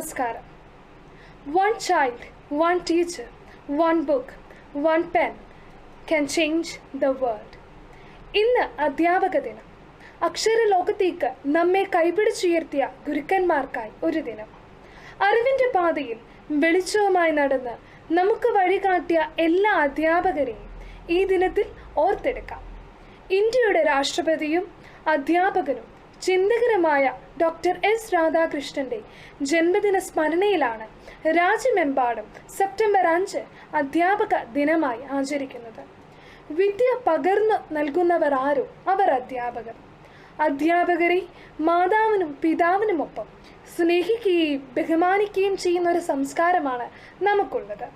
നമസ്കാരം. One child, one teacher, one book, one pen can change the world. ഇന്ന് അധ്യാപക ദിനം. അക്ഷരലോകത്തേക്ക് നമ്മെ കൈപിടിച്ചുയർത്തിയ ഗുരുക്കന്മാർക്കായി ഒരു ദിനം. അറിവിൻ്റെ പാതയിൽ വെളിച്ചവുമായി നടന്ന് നമുക്ക് വഴികാട്ടിയ എല്ലാ അധ്യാപകരെയും ഈ ദിനത്തിൽ ഓർത്തെടുക്കാം. ഇന്ത്യയുടെ രാഷ്ട്രപതിയും അധ്യാപകനും ചിന്തകരമായ ഡോക്ടർ എസ് രാധാകൃഷ്ണന്റെ ജന്മദിന സ്മരണയിലാണ് രാജ്യമെമ്പാടും സെപ്റ്റംബർ 5 അധ്യാപക ദിനമായി ആചരിക്കുന്നത്. വിദ്യ പകർന്നു നൽകുന്നവർ ആരോ അവർ അധ്യാപകർ. അധ്യാപകരെ മാതാവിനും പിതാവിനുമൊപ്പം സ്നേഹിക്കുകയും ബഹുമാനിക്കുകയും ചെയ്യുന്ന ഒരു സംസ്കാരമാണ് നമുക്കുള്ളത്.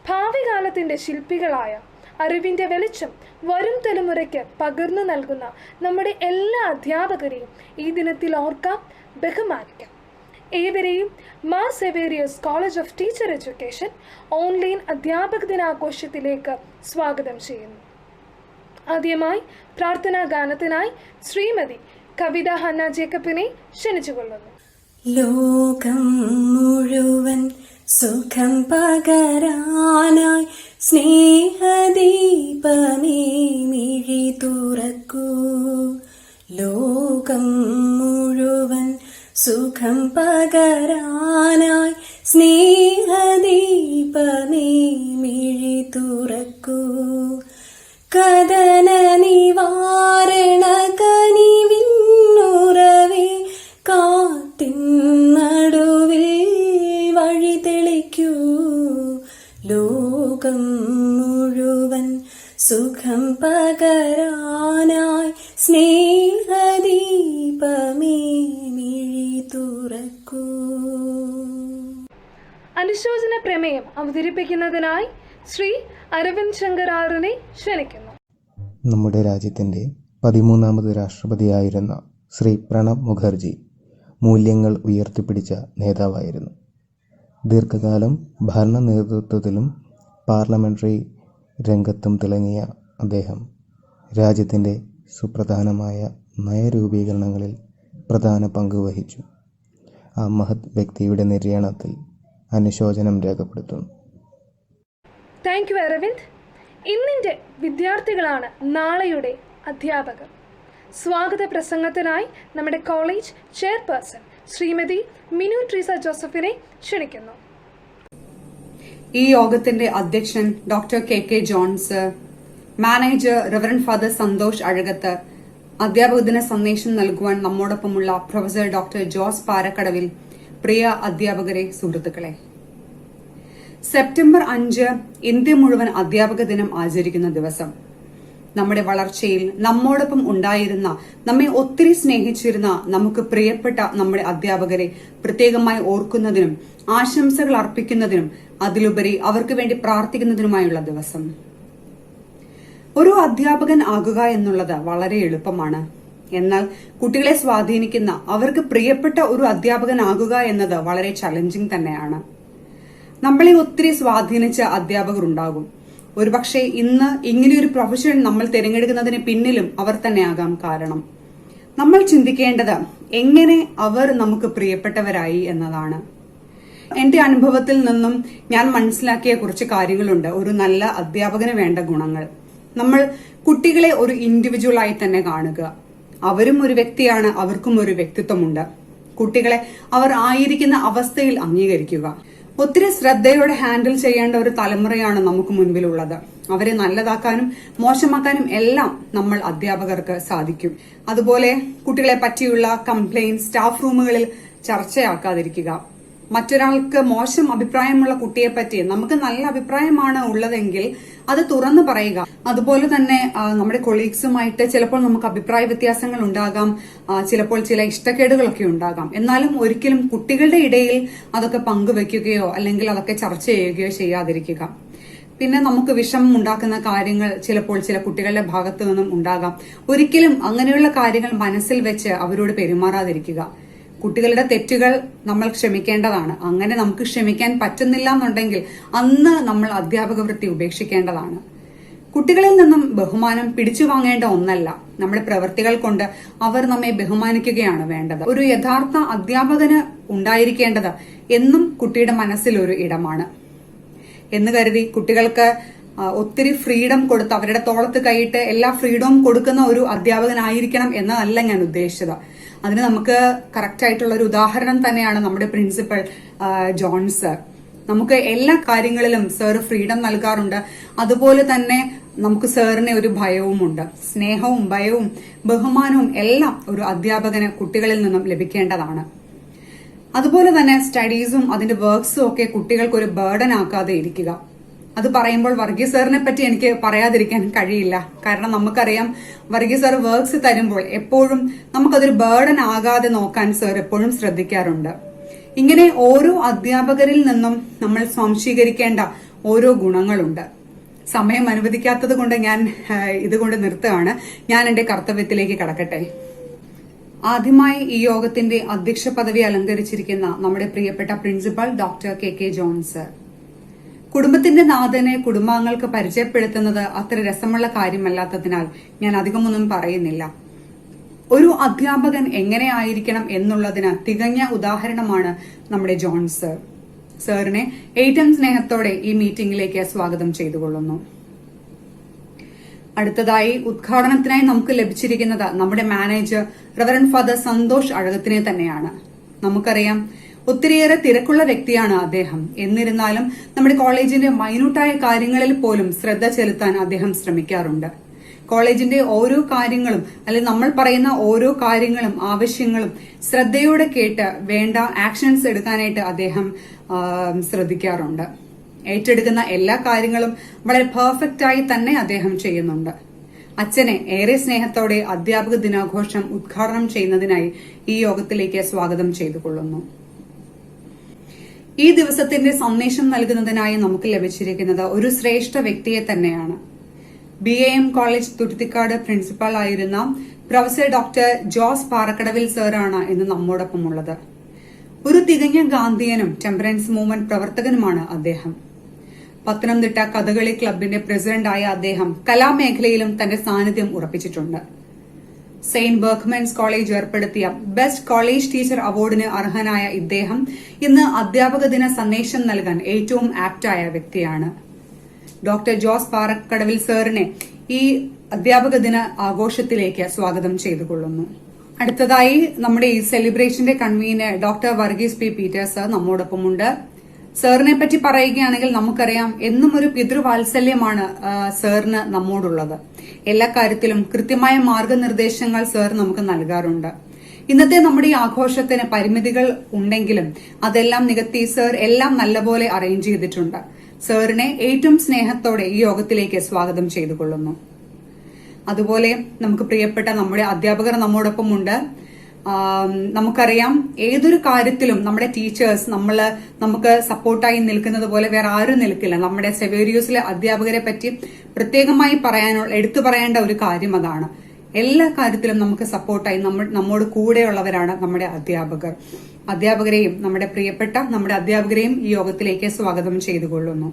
ഭാവി കാലത്തിൻ്റെ ശില്പികളായ അറിവിൻ്റെ വെളിച്ചം വരും തലമുറയ്ക്ക് പകർന്നു നൽകുന്ന നമ്മുടെ എല്ലാ അധ്യാപകരെയും ഈ ദിനത്തിൽ ഓർക്കാം, ബഹുമാനിക്കാം. ഏവരെയും Mar Severios college of teacher education online അധ്യാപക ദിനാഘോഷത്തിലേക്ക് സ്വാഗതം ചെയ്യുന്നു. ആദ്യമായി പ്രാർത്ഥനാ ഗാനത്തിനായി ശ്രീമതി കവിത ഹന്ന ജേക്കബിനെ ക്ഷണിച്ചുകൊള്ളുന്നു. ലോകം മുഴുവൻ സുഖം പകരാനായി സ്നേഹദീപമേ മിഴി തുറക്കൂ. ലോകം മുഴുവൻ സുഖം പകരാനായി സ്നേഹദീപമേ മിഴി തുറക്കൂ. കദന നിവാരണ കനിവിന്നുറവേ കാട്ടിൻ നടുവിൽ വഴി തെളിക്കൂ. ലോകം മുഴുവൻ സുഖം പകരാനായി സ്നേഹദീപമേ മിഴി തുറക്കൂ. അനുശോചന പ്രമേയം അവതരിപ്പിക്കുന്നതിനായി ശ്രീ അരവിന്ദ് ശങ്കർ ആറിനെ ക്ഷണിക്കുന്നു. നമ്മുടെ രാജ്യത്തിൻ്റെ 13ാമത് രാഷ്ട്രപതിയായിരുന്ന ശ്രീ പ്രണബ് മുഖർജി മൂല്യങ്ങൾ ഉയർത്തിപ്പിടിച്ച നേതാവായിരുന്നു. ദീർഘകാലം ഭരണ നേതൃത്വത്തിലും പാർലമെൻ്ററി രംഗത്തും തിളങ്ങിയ അദ്ദേഹം രാജ്യത്തിൻ്റെ സുപ്രധാനമായ നയരൂപീകരണങ്ങളിൽ പ്രധാന പങ്ക് വഹിച്ചു. ആ മഹത് വ്യക്തിയുടെ നിര്യാണത്തിൽ അനുശോചനം രേഖപ്പെടുത്തുന്നു. Thank you Aravind. ഇന്നിൻ്റെ വിദ്യാർത്ഥികളാണ് നാളെയുടെ അധ്യാപകർ. സ്വാഗത പ്രസംഗത്തിനായി നമ്മുടെ കോളേജ് ചെയർപേഴ്സൺ ശ്രീമതി മിനു ട്രീസ ജോസഫിനെ ക്ഷണിക്കുന്നു. ഈ യോഗത്തിന്റെ അധ്യക്ഷൻ doctor K Johns, manager reverend father Santhosh Azhakath, അധ്യാപക ദിന സന്ദേശം നൽകുവാൻ നമ്മോടൊപ്പമുള്ള പ്രൊഫസർ ഡോക്ടർ ജോസ് പാരക്കടവിൽ, പ്രിയ അധ്യാപകരെ, സുഹൃത്തുക്കളെ. സെപ്റ്റംബർ 5 ഇന്ത്യ മുഴുവൻ അധ്യാപക ദിനം ആചരിക്കുന്ന ദിവസം. നമ്മുടെ വളർച്ചയിൽ നമ്മോടൊപ്പം ഉണ്ടായിരുന്ന, നമ്മെ ഒത്തിരി സ്നേഹിച്ചിരുന്ന, നമുക്ക് പ്രിയപ്പെട്ട നമ്മുടെ അധ്യാപകരെ പ്രത്യേകമായി ഓർക്കുന്നതിനും ആശംസകൾ അർപ്പിക്കുന്നതിനും അതിലുപരി അവർക്ക് വേണ്ടി പ്രാർത്ഥിക്കുന്നതിനുമായുള്ള ദിവസം. ഒരു അധ്യാപകൻ ആകുക എന്നുള്ളത് വളരെ എളുപ്പമാണ്. എന്നാൽ കുട്ടികളെ സ്വാധീനിക്കുന്ന, അവർക്ക് പ്രിയപ്പെട്ട ഒരു അധ്യാപകൻ ആകുക എന്നത് വളരെ ചലഞ്ചിങ് തന്നെയാണ്. നമ്മളെ ഒത്തിരി സ്വാധീനിച്ച അധ്യാപകർ ഉണ്ടാകും. ഒരുപക്ഷെ ഇന്ന് ഇങ്ങനെയൊരു പ്രൊഫഷൻ നമ്മൾ തിരഞ്ഞെടുക്കുന്നതിന് പിന്നിലും അവർ തന്നെയാകാം കാരണം. നമ്മൾ ചിന്തിക്കേണ്ടത് എങ്ങനെ അവർ നമുക്ക് പ്രിയപ്പെട്ടവരായി എന്നതാണ്. എന്റെ അനുഭവത്തിൽ നിന്നും ഞാൻ മനസ്സിലാക്കിയ കുറച്ച് കാര്യങ്ങളുണ്ട്. ഒരു നല്ല അധ്യാപകന് വേണ്ട ഗുണങ്ങൾ. നമ്മൾ കുട്ടികളെ ഒരു ഇൻഡിവിജ്വൽ ആയി തന്നെ കാണുക. അവരും ഒരു വ്യക്തിയാണ്, അവർക്കും ഒരു വ്യക്തിത്വമുണ്ട്. കുട്ടികളെ അവർ ആയിരിക്കുന്ന അവസ്ഥയിൽ അംഗീകരിക്കുക. ഒത്തിരി ശ്രദ്ധയോടെ ഹാൻഡിൽ ചെയ്യേണ്ട ഒരു തലമുറയാണ് നമുക്ക് മുൻപിലുള്ളത്. അവരെ നല്ലതാക്കാനും മോശമാക്കാനും എല്ലാം നമ്മൾ അധ്യാപകർക്ക് സാധിക്കും. അതുപോലെ കുട്ടികളെ പറ്റിയുള്ള കംപ്ലയിന്റ് സ്റ്റാഫ് റൂമുകളിൽ ചർച്ചയാക്കാതിരിക്കുക. മറ്റൊരാൾക്ക് മോശം അഭിപ്രായമുള്ള കുട്ടിയെപ്പറ്റി നമുക്ക് നല്ല അഭിപ്രായമാണ് ഉള്ളതെങ്കിൽ അത് തുറന്നു പറയുക. അതുപോലെ തന്നെ നമ്മുടെ കൊളീഗ്സുമായിട്ട് ചിലപ്പോൾ നമുക്ക് അഭിപ്രായ വ്യത്യാസങ്ങൾ ഉണ്ടാകാം, ചിലപ്പോൾ ചില ഇഷ്ടക്കേടുകളൊക്കെ ഉണ്ടാകാം. എന്നാലും ഒരിക്കലും കുട്ടികളുടെ ഇടയിൽ അതൊക്കെ പങ്കുവെക്കുകയോ അല്ലെങ്കിൽ അതൊക്കെ ചർച്ച ചെയ്യുകയോ ചെയ്യാതിരിക്കുക. പിന്നെ നമുക്ക് വിഷമം ഉണ്ടാക്കുന്ന കാര്യങ്ങൾ ചിലപ്പോൾ ചില കുട്ടികളുടെ ഭാഗത്തു നിന്നും ഉണ്ടാകാം. ഒരിക്കലും അങ്ങനെയുള്ള കാര്യങ്ങൾ മനസ്സിൽ വെച്ച് അവരോട് പെരുമാറാതിരിക്കുക. കുട്ടികളുടെ തെറ്റുകൾ നമ്മൾ ക്ഷമിക്കേണ്ടതാണ്. അങ്ങനെ നമുക്ക് ക്ഷമിക്കാൻ പറ്റുന്നില്ല എന്നുണ്ടെങ്കിൽ അന്ന് നമ്മൾ അധ്യാപക വൃത്തി ഉപേക്ഷിക്കേണ്ടതാണ്. കുട്ടികളിൽ നിന്നും ബഹുമാനം പിടിച്ചു വാങ്ങേണ്ട ഒന്നല്ല. നമ്മുടെ പ്രവൃത്തികൾ കൊണ്ട് അവർ നമ്മെ ബഹുമാനിക്കുകയാണ് വേണ്ടത്. ഒരു യഥാർത്ഥ അധ്യാപകന് ഉണ്ടായിരിക്കേണ്ടത് എന്നും കുട്ടിയുടെ മനസ്സിൽ ഒരു ഇടമാണ് എന്ന് കരുതി കുട്ടികൾക്ക് ഒത്തിരി ഫ്രീഡം കൊടുത്ത് അവരുടെ തോളത്ത് കൈയിട്ട് എല്ലാ ഫ്രീഡവും കൊടുക്കുന്ന ഒരു അധ്യാപകനായിരിക്കണം എന്നല്ല ഞാൻ ഉദ്ദേശിച്ചത്. അതിന് നമുക്ക് കറക്റ്റ് ആയിട്ടുള്ള ഒരു ഉദാഹരണം തന്നെയാണ് നമ്മുടെ പ്രിൻസിപ്പൽ ജോൺ സർ. നമുക്ക് എല്ലാ കാര്യങ്ങളിലും സർ ഫ്രീഡം നൽകാറുണ്ട്. അതുപോലെ തന്നെ നമുക്ക് സാറിന് ഒരു ഭയവുമുണ്ട്. സ്നേഹവും ഭയവും ബഹുമാനവും എല്ലാം ഒരു അധ്യാപകന് കുട്ടികളിൽ നിന്നും ലഭിക്കേണ്ടതാണ്. അതുപോലെ തന്നെ സ്റ്റഡീസും അതിന്റെ വർക്ക്സും ഒക്കെ കുട്ടികൾക്ക് ഒരു ബേർഡൻ ആക്കാതെ ഇരിക്കുക. അത് പറയുമ്പോൾ വർഗീസ് സാറിനെ പറ്റി എനിക്ക് പറയാതിരിക്കാൻ കഴിയില്ല. കാരണം നമുക്കറിയാം വർഗീസ് സാർ വർക്ക്സ് തരുമ്പോൾ എപ്പോഴും നമുക്കതൊരു ബേർഡൻ ആകാതെ നോക്കാൻ സാർ എപ്പോഴും ശ്രദ്ധിക്കാറുണ്ട്. ഇങ്ങനെ ഓരോ അധ്യാപകരിൽ നിന്നും നമ്മൾ സ്വാംശീകരിക്കേണ്ട ഓരോ ഗുണങ്ങളുണ്ട്. സമയം അനുവദിക്കാത്തത് കൊണ്ട് ഞാൻ ഇതുകൊണ്ട് നിർത്തുകയാണ്. ഞാൻ എന്റെ കർത്തവ്യത്തിലേക്ക് കടക്കട്ടെ. ആദ്യമായി ഈ യോഗത്തിന്റെ അധ്യക്ഷ പദവി അലങ്കരിച്ചിരിക്കുന്ന നമ്മുടെ പ്രിയപ്പെട്ട principal doctor K John sir. കുടുംബത്തിന്റെ നാഥനെ കുടുംബാംഗങ്ങൾക്ക് പരിചയപ്പെടുത്തുന്നത് അത്ര രസമുള്ള കാര്യമല്ലാത്തതിനാൽ ഞാൻ അധികമൊന്നും പറയുന്നില്ല. ഒരു അധ്യാപകൻ എങ്ങനെ ആയിരിക്കണം എന്നുള്ളതിന് തികഞ്ഞ ഉദാഹരണമാണ് നമ്മുടെ ജോൺ സർ. സാറിനെ ഏറ്റവും സ്നേഹത്തോടെ ഈ മീറ്റിംഗിലേക്ക് സ്വാഗതം ചെയ്തുകൊള്ളുന്നു. അടുത്തതായി ഉദ്ഘാടനത്തിനായി നമുക്ക് ലഭിച്ചിരിക്കുന്നത് നമ്മുടെ മാനേജർ റവറൻഡ് ഫാദർ സന്തോഷ് അഴകത്തിനെ തന്നെയാണ്. നമുക്കറിയാം ഒത്തിരിയേറെ തിരക്കുള്ള വ്യക്തിയാണ് അദ്ദേഹം. എന്നിരുന്നാലും നമ്മുടെ കോളേജിന്റെ മൈന്യൂട്ടായ കാര്യങ്ങളിൽ പോലും ശ്രദ്ധ ചെലുത്താൻ അദ്ദേഹം ശ്രമിക്കാറുണ്ട്. കോളേജിന്റെ ഓരോ കാര്യങ്ങളും അല്ലെങ്കിൽ നമ്മൾ പറയുന്ന ഓരോ കാര്യങ്ങളും ആവശ്യങ്ങളും ശ്രദ്ധയോടെ കേട്ട് വേണ്ട ആക്ഷൻസ് എടുക്കാനായിട്ട് അദ്ദേഹം ശ്രദ്ധിക്കാറുണ്ട്. ഏറ്റെടുക്കുന്ന എല്ലാ കാര്യങ്ങളും വളരെ പെർഫെക്റ്റ് ആയി തന്നെ അദ്ദേഹം ചെയ്യുന്നുണ്ട്. അച്ഛനെ ഏറെ സ്നേഹത്തോടെ അധ്യാപക ദിനാഘോഷം ഉദ്ഘാടനം ചെയ്യുന്നതിനായി ഈ യോഗത്തിലേക്ക് സ്വാഗതം ചെയ്തുകൊള്ളുന്നു. ഈ ദിവസത്തിന്റെ സന്ദേശം നൽകുന്നതിനായി നമുക്ക് ലഭിച്ചിരിക്കുന്നത് ഒരു ശ്രേഷ്ഠ വ്യക്തിയെ തന്നെയാണ്. BAM കോളേജ് തുരുത്തിക്കാട് പ്രിൻസിപ്പൽ ആയിരുന്ന പ്രൊഫസർ ഡോക്ടർ ജോസ് പാറക്കടവിൽ സാറാണ് ഇന്ന് നമ്മോടൊപ്പം ഉള്ളത്. ഒരു തികഞ്ഞ ഗാന്ധിയനും ടെമ്പറൻസ് മൂവ്മെന്റ് പ്രവർത്തകനുമാണ് അദ്ദേഹം. പത്തനംതിട്ട കഥകളി ക്ലബിന്റെ പ്രസിഡന്റായ അദ്ദേഹം കലാമേഖലയിലും തന്റെ സാന്നിധ്യം ഉറപ്പിച്ചിട്ടുണ്ട്. സെയിന്റ് ബർക്ക്മെൻസ് കോളേജ് ഏർപ്പെടുത്തിയ ബെസ്റ്റ് കോളേജ് ടീച്ചർ അവാർഡിന് അർഹനായ ഇദ്ദേഹം ഇന്ന് അധ്യാപക ദിന സന്ദേശം നൽകാൻ ഏറ്റവും ആപ്റ്റായ വ്യക്തിയാണ്. ഡോക്ടർ ജോസ് പാറക്കടവിൽ സാറിനെ ഈ അധ്യാപക ദിന ആഘോഷത്തിലേക്ക് സ്വാഗതം ചെയ്തുകൊള്ളുന്നു. അടുത്തതായി നമ്മുടെ ഈ സെലിബ്രേഷന്റെ convener doctor Varghese P Peter sir നമ്മോടൊപ്പമുണ്ട്. സാറിനെ പറ്റി പറയുകയാണെങ്കിൽ നമുക്കറിയാം എന്നും ഒരു പിതൃവാത്സല്യമാണ് സാറിന് നമ്മോടുള്ളത്. എല്ലാ കാര്യത്തിലും കൃത്യമായ മാർഗനിർദ്ദേശങ്ങൾ സാർ നമുക്ക് നൽകാറുണ്ട്. ഇന്നത്തെ നമ്മുടെ ഈ ആഘോഷത്തിന് പരിമിതികൾ ഉണ്ടെങ്കിലും അതെല്ലാം നികത്തി സാർ എല്ലാം നല്ലപോലെ അറേഞ്ച് ചെയ്തിട്ടുണ്ട്. സാറിനെ ഏറ്റവും സ്നേഹത്തോടെ ഈ യോഗത്തിലേക്ക് സ്വാഗതം ചെയ്തുകൊള്ളുന്നു. അതുപോലെ നമുക്ക് പ്രിയപ്പെട്ട നമ്മുടെ അധ്യാപകർ നമ്മോടൊപ്പമുണ്ട്. നമുക്കറിയാം ഏതൊരു കാര്യത്തിലും നമ്മുടെ ടീച്ചേഴ്സ് നമുക്ക് സപ്പോർട്ടായി നിൽക്കുന്നത് പോലെ വേറെ ആരും നിൽക്കില്ല. നമ്മുടെ സെവേരിയൂസിലെ അധ്യാപകരെ പറ്റി പ്രത്യേകമായി എടുത്തു പറയേണ്ട ഒരു കാര്യം അതാണ്. എല്ലാ കാര്യത്തിലും നമുക്ക് സപ്പോർട്ടായി നമ്മോട് കൂടെയുള്ളവരാണ് നമ്മുടെ അധ്യാപകർ. അധ്യാപകരെയും നമ്മുടെ പ്രിയപ്പെട്ട നമ്മുടെ അധ്യാപകരെയും ഈ യോഗത്തിലേക്ക് സ്വാഗതം ചെയ്തുകൊള്ളുന്നു.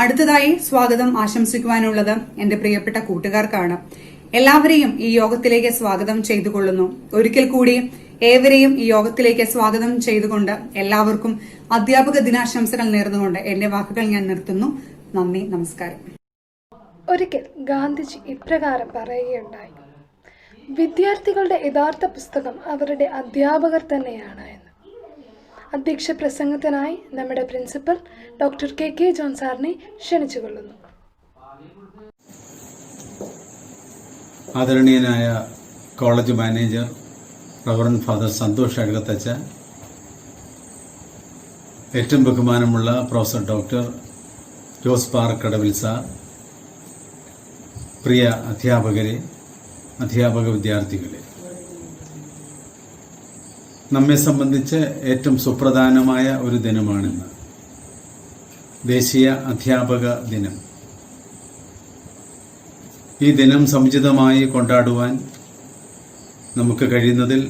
അടുത്തതായി സ്വാഗതം ആശംസിക്കുവാനുള്ളത് എന്റെ പ്രിയപ്പെട്ട കൂട്ടുകാർക്കാണ്. എല്ലാവരെയും ഈ യോഗത്തിലേക്ക് സ്വാഗതം ചെയ്തുകൊള്ളുന്നു. ഒരിക്കൽ കൂടി ഏവരെയും ഈ യോഗത്തിലേക്ക് സ്വാഗതം ചെയ്തുകൊണ്ട് എല്ലാവർക്കും അധ്യാപക ദിനാശംസകൾ നേർന്നുകൊണ്ട് എന്റെ വാക്കുകൾ ഞാൻ നിർത്തുന്നു. നന്ദി, നമസ്കാരം. ഒരിക്കൽ ഗാന്ധിജി ഇപ്രകാരം പറയുകയുണ്ടായി, വിദ്യാർത്ഥികളുടെ യഥാർത്ഥ പുസ്തകം അവരുടെ അധ്യാപകർ തന്നെയാണ് എന്ന്. അധ്യക്ഷ പ്രസംഗത്തിനായി നമ്മുടെ പ്രിൻസിപ്പൽ ഡോക്ടർ കെ ജോൺ സാറിനെ ക്ഷണിച്ചുകൊള്ളുന്നു. ആദരണീയനായ college manager reverend father Santhosh അഴകത്തച്ച, ഏറ്റവും ബഹുമാനമുള്ള professor doctor Jose Parakkadavil sir, പ്രിയ അധ്യാപകരെ, അധ്യാപക വിദ്യാർത്ഥികളെ, നമ്മെ സംബന്ധിച്ച് ഏറ്റവും സുപ്രധാനമായ ഒരു ദിനമാണിന്ന്, ദേശീയ അധ്യാപക ദിനം. ഈ ദിനം സമുചിതമായി കൊണ്ടാടുവാൻ നമുക്ക് കഴിയുന്നതിൽ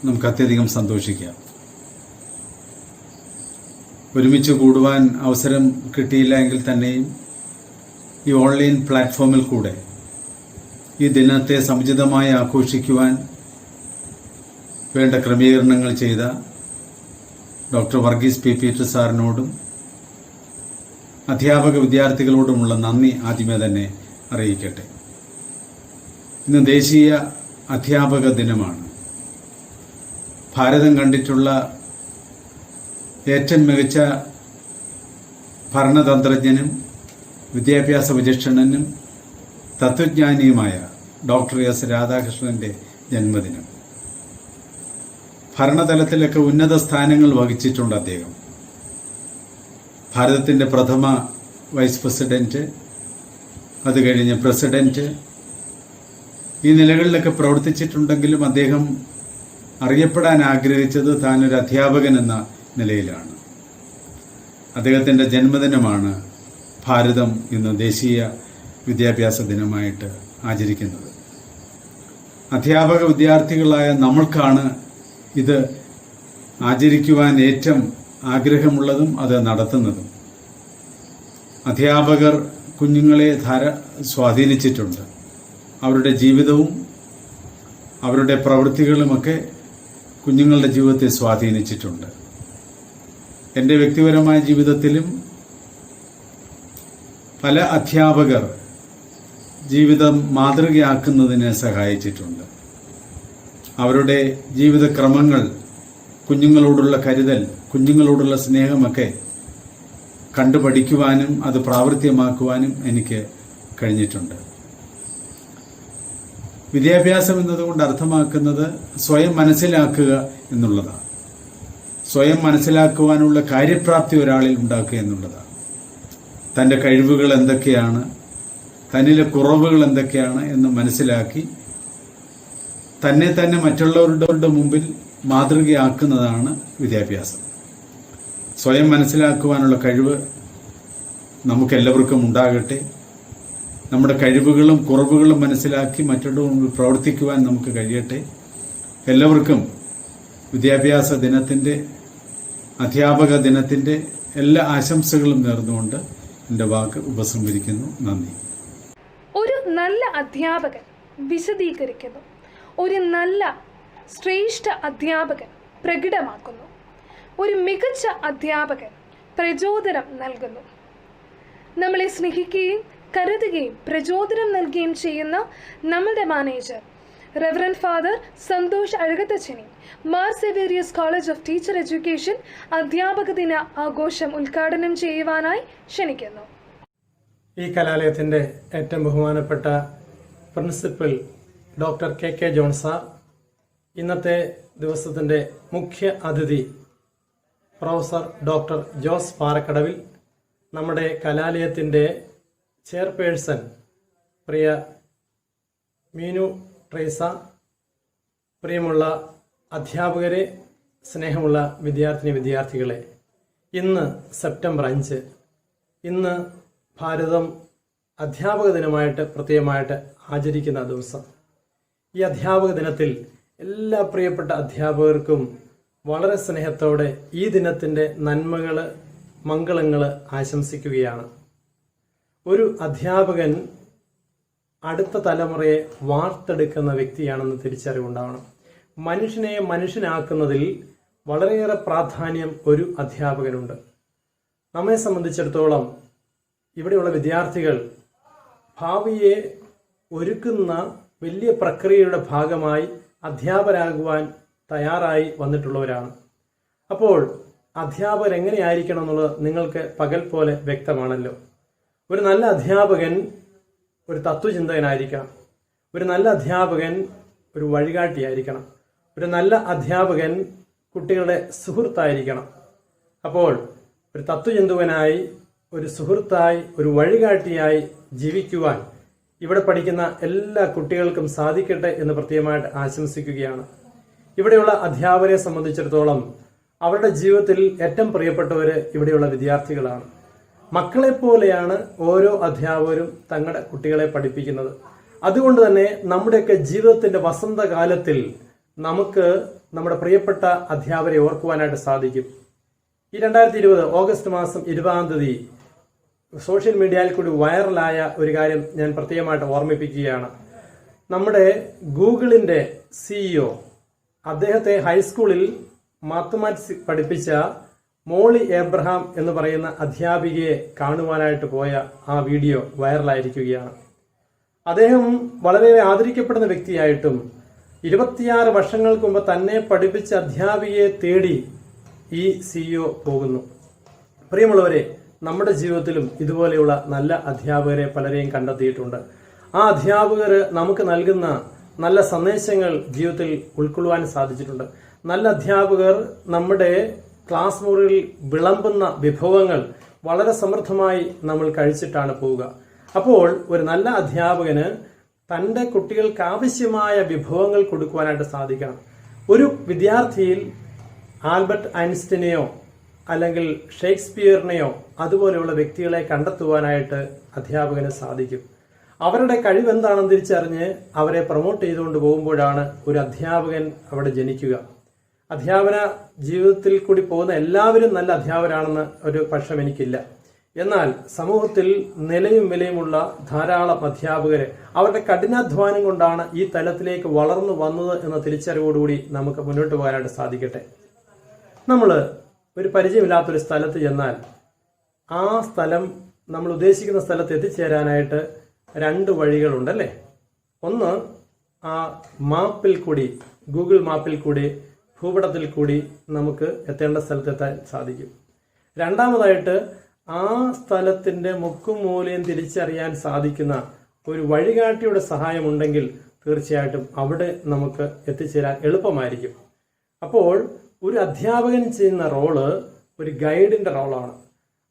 നമുക്ക് അത്യധികം സന്തോഷിക്കാം. ഒരുമിച്ച് കൂടുവാൻ അവസരം കിട്ടിയില്ല എങ്കിൽ തന്നെയും ഈ ഓൺലൈൻ പ്ലാറ്റ്ഫോമിൽ കൂടെ, ഈ ദിനത്തെ സമുചിതമായി ആഘോഷിക്കുവാൻ, ഈ ദിനത്തെ സമുചിതമായി കൊണ്ടാടുവാൻ നമുക്ക് കഴിയുന്നതിൽ നമുക്ക് അത്യധികം സന്തോഷിക്കാം. ഒരുമിച്ച് കൂടുവാൻ അവസരം കിട്ടിയില്ല എങ്കിൽ തന്നെയും ഈ ഓൺലൈൻ പ്ലാറ്റ്ഫോമിൽ കൂടെ, ഈ ദിനത്തെ സമുചിതമായി ആഘോഷിക്കുവാൻ, ഈ ദിനത്തെ സമുചിതമായി കൊണ്ടാടുവാൻ നമുക്ക് കഴിയുന്നതിൽ നമുക്ക് അത്യധികം സന്തോഷിക്കാം. വേണ്ട ക്രമീകരണങ്ങൾ ചെയ്ത ഡോക്ടർ വർഗീസ് പി പീറ്റർ സാറിനോടും അധ്യാപക വിദ്യാർത്ഥികളോടുമുള്ള നന്ദി ആദ്യമേ തന്നെ അറിയിക്കട്ടെ. ഇന്ന് ദേശീയ അധ്യാപക ദിനമാണ്. ഭാരതം കണ്ടിട്ടുള്ള ഏറ്റവും മികച്ച ഭരണതന്ത്രജ്ഞനും വിദ്യാഭ്യാസ വിചക്ഷണനും തത്വജ്ഞാനിയുമായ ഡോക്ടർ എസ് രാധാകൃഷ്ണന്റെ ജന്മദിനം. ഭരണതലത്തിലൊക്കെ ഉന്നത സ്ഥാനങ്ങൾ വഹിച്ചിട്ടുണ്ട് അദ്ദേഹം. ഭാരതത്തിന്റെ പ്രഥമ വൈസ് പ്രസിഡന്റ്, അത് കഴിഞ്ഞ് പ്രസിഡന്റ്, ഈ നിലകളിലൊക്കെ പ്രവർത്തിച്ചിട്ടുണ്ടെങ്കിലും അദ്ദേഹം അറിയപ്പെടാൻ ആഗ്രഹിച്ചത് താനൊരു അധ്യാപകൻ എന്ന നിലയിലാണ്. അദ്ദേഹത്തിന്റെ ജന്മദിനമാണ് ഭാരതം ഇന്ന് ദേശീയ വിദ്യാഭ്യാസ ദിനമായിട്ട് ആചരിക്കുന്നത്. അധ്യാപക വിദ്യാർത്ഥികളായ നമ്മൾക്കാണ് ഇത് ആചരിക്കുവാൻ ഏറ്റവും ആഗ്രഹമുള്ളതും അത് നടത്തുന്നതും. അധ്യാപകർ കുഞ്ഞുങ്ങളെ സ്വാധീനിച്ചിട്ടുണ്ട്. അവരുടെ ജീവിതവും അവരുടെ പ്രവൃത്തികളുമൊക്കെ കുഞ്ഞുങ്ങളുടെ ജീവിതത്തെ സ്വാധീനിച്ചിട്ടുണ്ട്. എൻ്റെ വ്യക്തിപരമായ ജീവിതത്തിലും പല അധ്യാപകർ ജീവിതം മാതൃകയാക്കുന്നതിന് സഹായിച്ചിട്ടുണ്ട്. അവരുടെ ജീവിതക്രമങ്ങൾ, കുഞ്ഞുങ്ങളോടുള്ള കരുതൽ, കുഞ്ഞുങ്ങളോടുള്ള സ്നേഹമൊക്കെ കണ്ടുപഠിക്കുവാനും അത് പ്രാവർത്തികമാക്കുവാനും എനിക്ക് കഴിഞ്ഞിട്ടുണ്ട്. വിദ്യാഭ്യാസം എന്നതുകൊണ്ട് അർത്ഥമാക്കുന്നത് സ്വയം മനസ്സിലാക്കുക എന്നുള്ളതാണ്. സ്വയം മനസ്സിലാക്കുവാനുള്ള കാര്യപ്രാപ്തി ഒരാളിൽ ഉണ്ടാക്കുക എന്നുള്ളതാണ്. തൻ്റെ കഴിവുകൾ എന്തൊക്കെയാണ്, തന്നിലെ കുറവുകൾ എന്തൊക്കെയാണ് എന്ന് മനസ്സിലാക്കി തന്നെ തന്നെ മറ്റുള്ളവരുടെ മുമ്പിൽ മാതൃകയാക്കുന്നതാണ് വിദ്യാഭ്യാസം. സ്വയം മനസ്സിലാക്കുവാനുള്ള കഴിവ് നമുക്കെല്ലാവർക്കും ഉണ്ടാകട്ടെ. നമ്മുടെ കഴിവുകളും കുറവുകളും മനസ്സിലാക്കി മറ്റുള്ളവരുടെ മുമ്പിൽ പ്രവർത്തിക്കുവാൻ നമുക്ക് കഴിയട്ടെ. എല്ലാവർക്കും വിദ്യാഭ്യാസ ദിനത്തിൻ്റെ, അധ്യാപക ദിനത്തിൻ്റെ എല്ലാ ആശംസകളും നേർന്നുകൊണ്ട് എൻ്റെ വാക്ക് ഉപസംഹരിക്കുന്നു. നന്ദി. ഒരു നല്ല അധ്യാപകൻ വിശദീകരിക്കുന്നു. ഒരു നല്ല ശ്രേഷ്ഠ അധ്യാപകൻ പ്രകടമാക്കുന്നു. ഒരു മികച്ച അധ്യാപകൻ പ്രചോദനം നൽകുന്നു. നമ്മളെ സ്നേഹിക്കുകയും കരുതുകയും പ്രചോദനം നൽകുകയും ചെയ്യുന്ന നമ്മളുടെ മാനേജർ റെവറൻഡ് ഫാദർ സന്തോഷ് അഴകത്തച്ഛനെ Mar Severios college of teacher education അധ്യാപക ദിന ആഘോഷം ഉദ്ഘാടനം ചെയ്യുവാനായി ക്ഷണിക്കുന്നു. ഈ കലാലയത്തിൻ്റെ ഏറ്റവും ബഹുമാനപ്പെട്ട principal doctor K John sir, ഇന്നത്തെ ദിവസത്തിൻ്റെ മുഖ്യ അതിഥി പ്രൊഫസർ ഡോക്ടർ ജോസ് പാറക്കടവിൽ, നമ്മുടെ കലാലയത്തിൻ്റെ ചെയർപേഴ്സൺ പ്രിയ മീനു ട്രേസ, പ്രിയമുള്ള അധ്യാപകരെ, സ്നേഹമുള്ള വിദ്യാർത്ഥികളെ, ഇന്ന് സെപ്റ്റംബർ 5, ഇന്ന് ഭാരതം അധ്യാപക ദിനമായിട്ട് പ്രത്യേകമായിട്ട് ആചരിക്കുന്ന ദിവസം. ഈ അധ്യാപക ദിനത്തിൽ എല്ലാ പ്രിയപ്പെട്ട അധ്യാപകർക്കും വളരെ സ്നേഹത്തോടെ ഈ ദിനത്തിൻ്റെ നന്മകൾ, മംഗളങ്ങൾ ആശംസിക്കുകയാണ്. ഒരു അധ്യാപകൻ അടുത്ത തലമുറയെ വാർത്തെടുക്കുന്ന വ്യക്തിയാണെന്ന് തിരിച്ചറിവുണ്ടാവണം. മനുഷ്യനെ മനുഷ്യനാക്കുന്നതിൽ വളരെയേറെ പ്രാധാന്യം ഒരു അധ്യാപകനുണ്ട്. നമ്മെ സംബന്ധിച്ചിടത്തോളം ഇവിടെയുള്ള വിദ്യാർത്ഥികൾ ഭാവിയെ ഒരുക്കുന്ന വലിയ പ്രക്രിയയുടെ ഭാഗമായി അധ്യാപകരാകുവാൻ തയ്യാറായി വന്നിട്ടുള്ളവരാണ്. അപ്പോൾ അധ്യാപകർ എങ്ങനെയായിരിക്കണം എന്നുള്ളത് നിങ്ങൾക്ക് പകൽ പോലെ വ്യക്തമാണല്ലോ. ഒരു നല്ല അധ്യാപകൻ ഒരു തത്വചിന്തകനായിരിക്കണം. ഒരു നല്ല അധ്യാപകൻ ഒരു വഴികാട്ടിയായിരിക്കണം. ഒരു നല്ല അധ്യാപകൻ കുട്ടികളുടെ സുഹൃത്തായിരിക്കണം. അപ്പോൾ ഒരു തത്വചിന്തകനായി, ഒരു സുഹൃത്തായി, ഒരു വഴികാട്ടിയായി ജീവിക്കുവാൻ ഇവിടെ പഠിക്കുന്ന എല്ലാ കുട്ടികൾക്കും സാധിക്കട്ടെ എന്ന് പ്രത്യേകമായിട്ട് ആശംസിക്കുകയാണ്. ഇവിടെയുള്ള അധ്യാപകരെ സംബന്ധിച്ചിടത്തോളം അവരുടെ ജീവിതത്തിൽ ഏറ്റവും പ്രിയപ്പെട്ടവർ ഇവിടെയുള്ള വിദ്യാർത്ഥികളാണ്. മക്കളെപ്പോലെയാണ് ഓരോ അധ്യാപകരും തങ്ങളുടെ കുട്ടികളെ പഠിപ്പിക്കുന്നത്. അതുകൊണ്ട് തന്നെ നമ്മുടെയൊക്കെ ജീവിതത്തിന്റെ വസന്തകാലത്തിൽ നമുക്ക് നമ്മുടെ പ്രിയപ്പെട്ട അധ്യാപകരെ ഓർക്കുവാനായിട്ട് സാധിക്കും. ഈ 2020 ഓഗസ്റ്റ് മാസം 20-ാം തീയതി സോഷ്യൽ മീഡിയയിൽ കൂടി വൈറലായ ഒരു കാര്യം ഞാൻ പ്രത്യേകമായിട്ട് ഓർമ്മിപ്പിക്കുകയാണ്. നമ്മുടെ ഗൂഗിളിന്റെ CEO അദ്ദേഹത്തെ ഹൈസ്കൂളിൽ മാത്തമാറ്റിക്സ് പഠിപ്പിച്ച മോളി എബ്രഹാം എന്ന് പറയുന്ന അധ്യാപികയെ കാണുവാനായിട്ട് പോയ ആ വീഡിയോ വൈറലായിരിക്കുകയാണ്. അദ്ദേഹം വളരെ ആദരിക്കപ്പെടുന്ന വ്യക്തിയായിട്ടും 26 വർഷങ്ങൾക്ക് മുമ്പ് തന്നെ പഠിപ്പിച്ച അധ്യാപികയെ തേടി ഈ CEO പോകുന്നു. പ്രിയമുള്ളവരെ, നമ്മുടെ ജീവിതത്തിലും ഇതുപോലെയുള്ള നല്ല അധ്യാപകരെ പലരെയും കണ്ടെത്തിയിട്ടുണ്ട്. ആ അധ്യാപകർ നമുക്ക് നൽകുന്ന നല്ല സന്ദേശങ്ങൾ ജീവിതത്തിൽ ഉൾക്കൊള്ളുവാൻ സാധിച്ചിട്ടുണ്ട്. നല്ല അധ്യാപകർ നമ്മുടെ ക്ലാസ് മുറിയിൽ വിളമ്പുന്ന വിഭവങ്ങൾ വളരെ സമൃദ്ധമായി നമ്മൾ കഴിച്ചിട്ടാണ് പോവുക. അപ്പോൾ ഒരു നല്ല അധ്യാപകന് തൻ്റെ കുട്ടികൾക്ക് ആവശ്യമായ വിഭവങ്ങൾ കൊടുക്കുവാനായിട്ട് സാധിക്കണം. ഒരു വിദ്യാർത്ഥിയിൽ ആൽബർട്ട് ഐൻസ്റ്റീനെയോ അല്ലെങ്കിൽ ഷേക്സ്പിയറിനെയോ അതുപോലെയുള്ള വ്യക്തികളെ കണ്ടെത്തുവാനായിട്ട് അധ്യാപകന് സാധിക്കും. അവരുടെ കഴിവെന്താണെന്ന് തിരിച്ചറിഞ്ഞ് അവരെ പ്രൊമോട്ട് ചെയ്തുകൊണ്ട് പോകുമ്പോഴാണ് ഒരു അധ്യാപകൻ അവിടെ ജനിക്കുക. അധ്യാപന ജീവിതത്തിൽ കൂടി പോകുന്ന എല്ലാവരും നല്ല അധ്യാപകരാണെന്ന് ഒരു പക്ഷം എനിക്കില്ല. എന്നാൽ സമൂഹത്തിൽ നിലയും വിലയുമുള്ള ധാരാളം അധ്യാപകരെ അവരുടെ കഠിനാധ്വാനം കൊണ്ടാണ് ഈ തലത്തിലേക്ക് വളർന്നു വന്നത് എന്ന തിരിച്ചറിവോടുകൂടി നമുക്ക് മുന്നോട്ട് പോകാനായിട്ട് സാധിക്കട്ടെ. നമ്മൾ ഒരു പരിചയമില്ലാത്തൊരു സ്ഥലത്ത് ചെന്നാൽ ആ സ്ഥലം നമ്മൾ ഉദ്ദേശിക്കുന്ന സ്ഥലത്ത് എത്തിച്ചേരാനായിട്ട് 2 വഴികളുണ്ടല്ലേ. ഒന്ന് ആ മാപ്പിൽ കൂടി, ഗൂഗിൾ മാപ്പിൽ കൂടി, ഭൂപടത്തിൽ കൂടി നമുക്ക് എത്തേണ്ട സ്ഥലത്തെത്താൻ സാധിക്കും. രണ്ടാമതായിട്ട് ആ സ്ഥലത്തിൻ്റെ മുക്കും മൂലയും തിരിച്ചറിയാൻ സാധിക്കുന്ന ഒരു വഴികാട്ടിയുടെ സഹായമുണ്ടെങ്കിൽ തീർച്ചയായിട്ടും അവിടെ നമുക്ക് എത്തിച്ചേരാൻ എളുപ്പമായിരിക്കും. അപ്പോൾ ഒരു അധ്യാപകൻ ചെയ്യുന്ന റോള് ഒരു ഗൈഡിൻ്റെ റോളാണ്.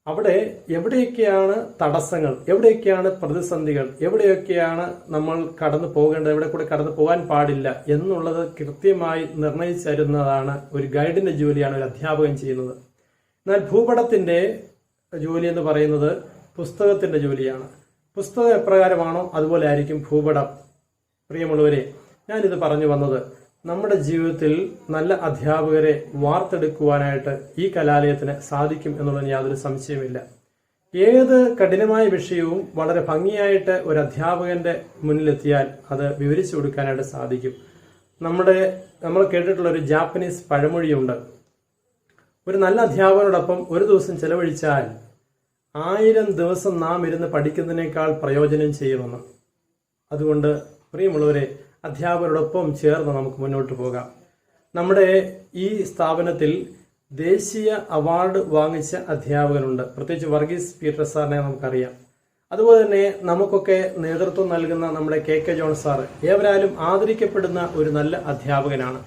അവിടെ എവിടെയൊക്കെയാണ് തടസ്സങ്ങൾ, എവിടെയൊക്കെയാണ് പ്രതിസന്ധികൾ, എവിടെയൊക്കെയാണ് നമ്മൾ കടന്നു പോകേണ്ടത്, എവിടെ കൂടെ കടന്നു പോകാൻ പാടില്ല എന്നുള്ളത് കൃത്യമായി നിർണയിച്ചരുന്നതാണ് ഒരു ഗൈഡിന്റെ ജോലിയാണ് ഒരു അധ്യാപകൻ ചെയ്യുന്നത്. എന്നാൽ ഭൂപടത്തിന്റെ ജോലി എന്ന് പറയുന്നത് പുസ്തകത്തിന്റെ ജോലിയാണ്. പുസ്തകം എപ്രകാരമാണോ അതുപോലെ ആയിരിക്കും ഭൂപടം. പ്രിയമുള്ളവരെ, ഞാനിത് പറഞ്ഞു വന്നത് നമ്മുടെ ജീവിതത്തിൽ നല്ല അധ്യാപകരെ വാർത്തെടുക്കുവാനായിട്ട് ഈ കലാലയത്തിന് സാധിക്കും എന്നുള്ളതിന് യാതൊരു സംശയമില്ല. ഏത് കഠിനമായ വിഷയവും വളരെ ഭംഗിയായിട്ട് ഒരു അധ്യാപകന്റെ മുന്നിലെത്തിയാൽ അത് വിവരിച്ചു കൊടുക്കാനായിട്ട് സാധിക്കും. നമ്മൾ കേട്ടിട്ടുള്ള ഒരു ജാപ്പനീസ് പഴമൊഴിയുണ്ട്, ഒരു നല്ല അധ്യാപകനോടൊപ്പം ഒരു ദിവസം ചെലവഴിച്ചാൽ 1000 ദിവസം നാം ഇരുന്ന് പഠിക്കുന്നതിനേക്കാൾ പ്രയോജനം ചെയ്യുമെന്ന്. അതുകൊണ്ട് പ്രിയമുള്ളവരെ, അധ്യാപകരോടൊപ്പം ചേർന്ന് നമുക്ക് മുന്നോട്ട് പോകാം. നമ്മുടെ ഈ സ്ഥാപനത്തിൽ ദേശീയ അവാർഡ് വാങ്ങിച്ച അധ്യാപകനുണ്ട്. പ്രത്യേകിച്ച് വർഗീസ് പീറ്റർ സാറിനെ നമുക്കറിയാം. അതുപോലെ തന്നെ നമുക്കൊക്കെ നേതൃത്വം നൽകുന്ന നമ്മുടെ KK ജോൺ സാറ് ഏവരാലും ആദരിക്കപ്പെടുന്ന ഒരു നല്ല അധ്യാപകനാണ്.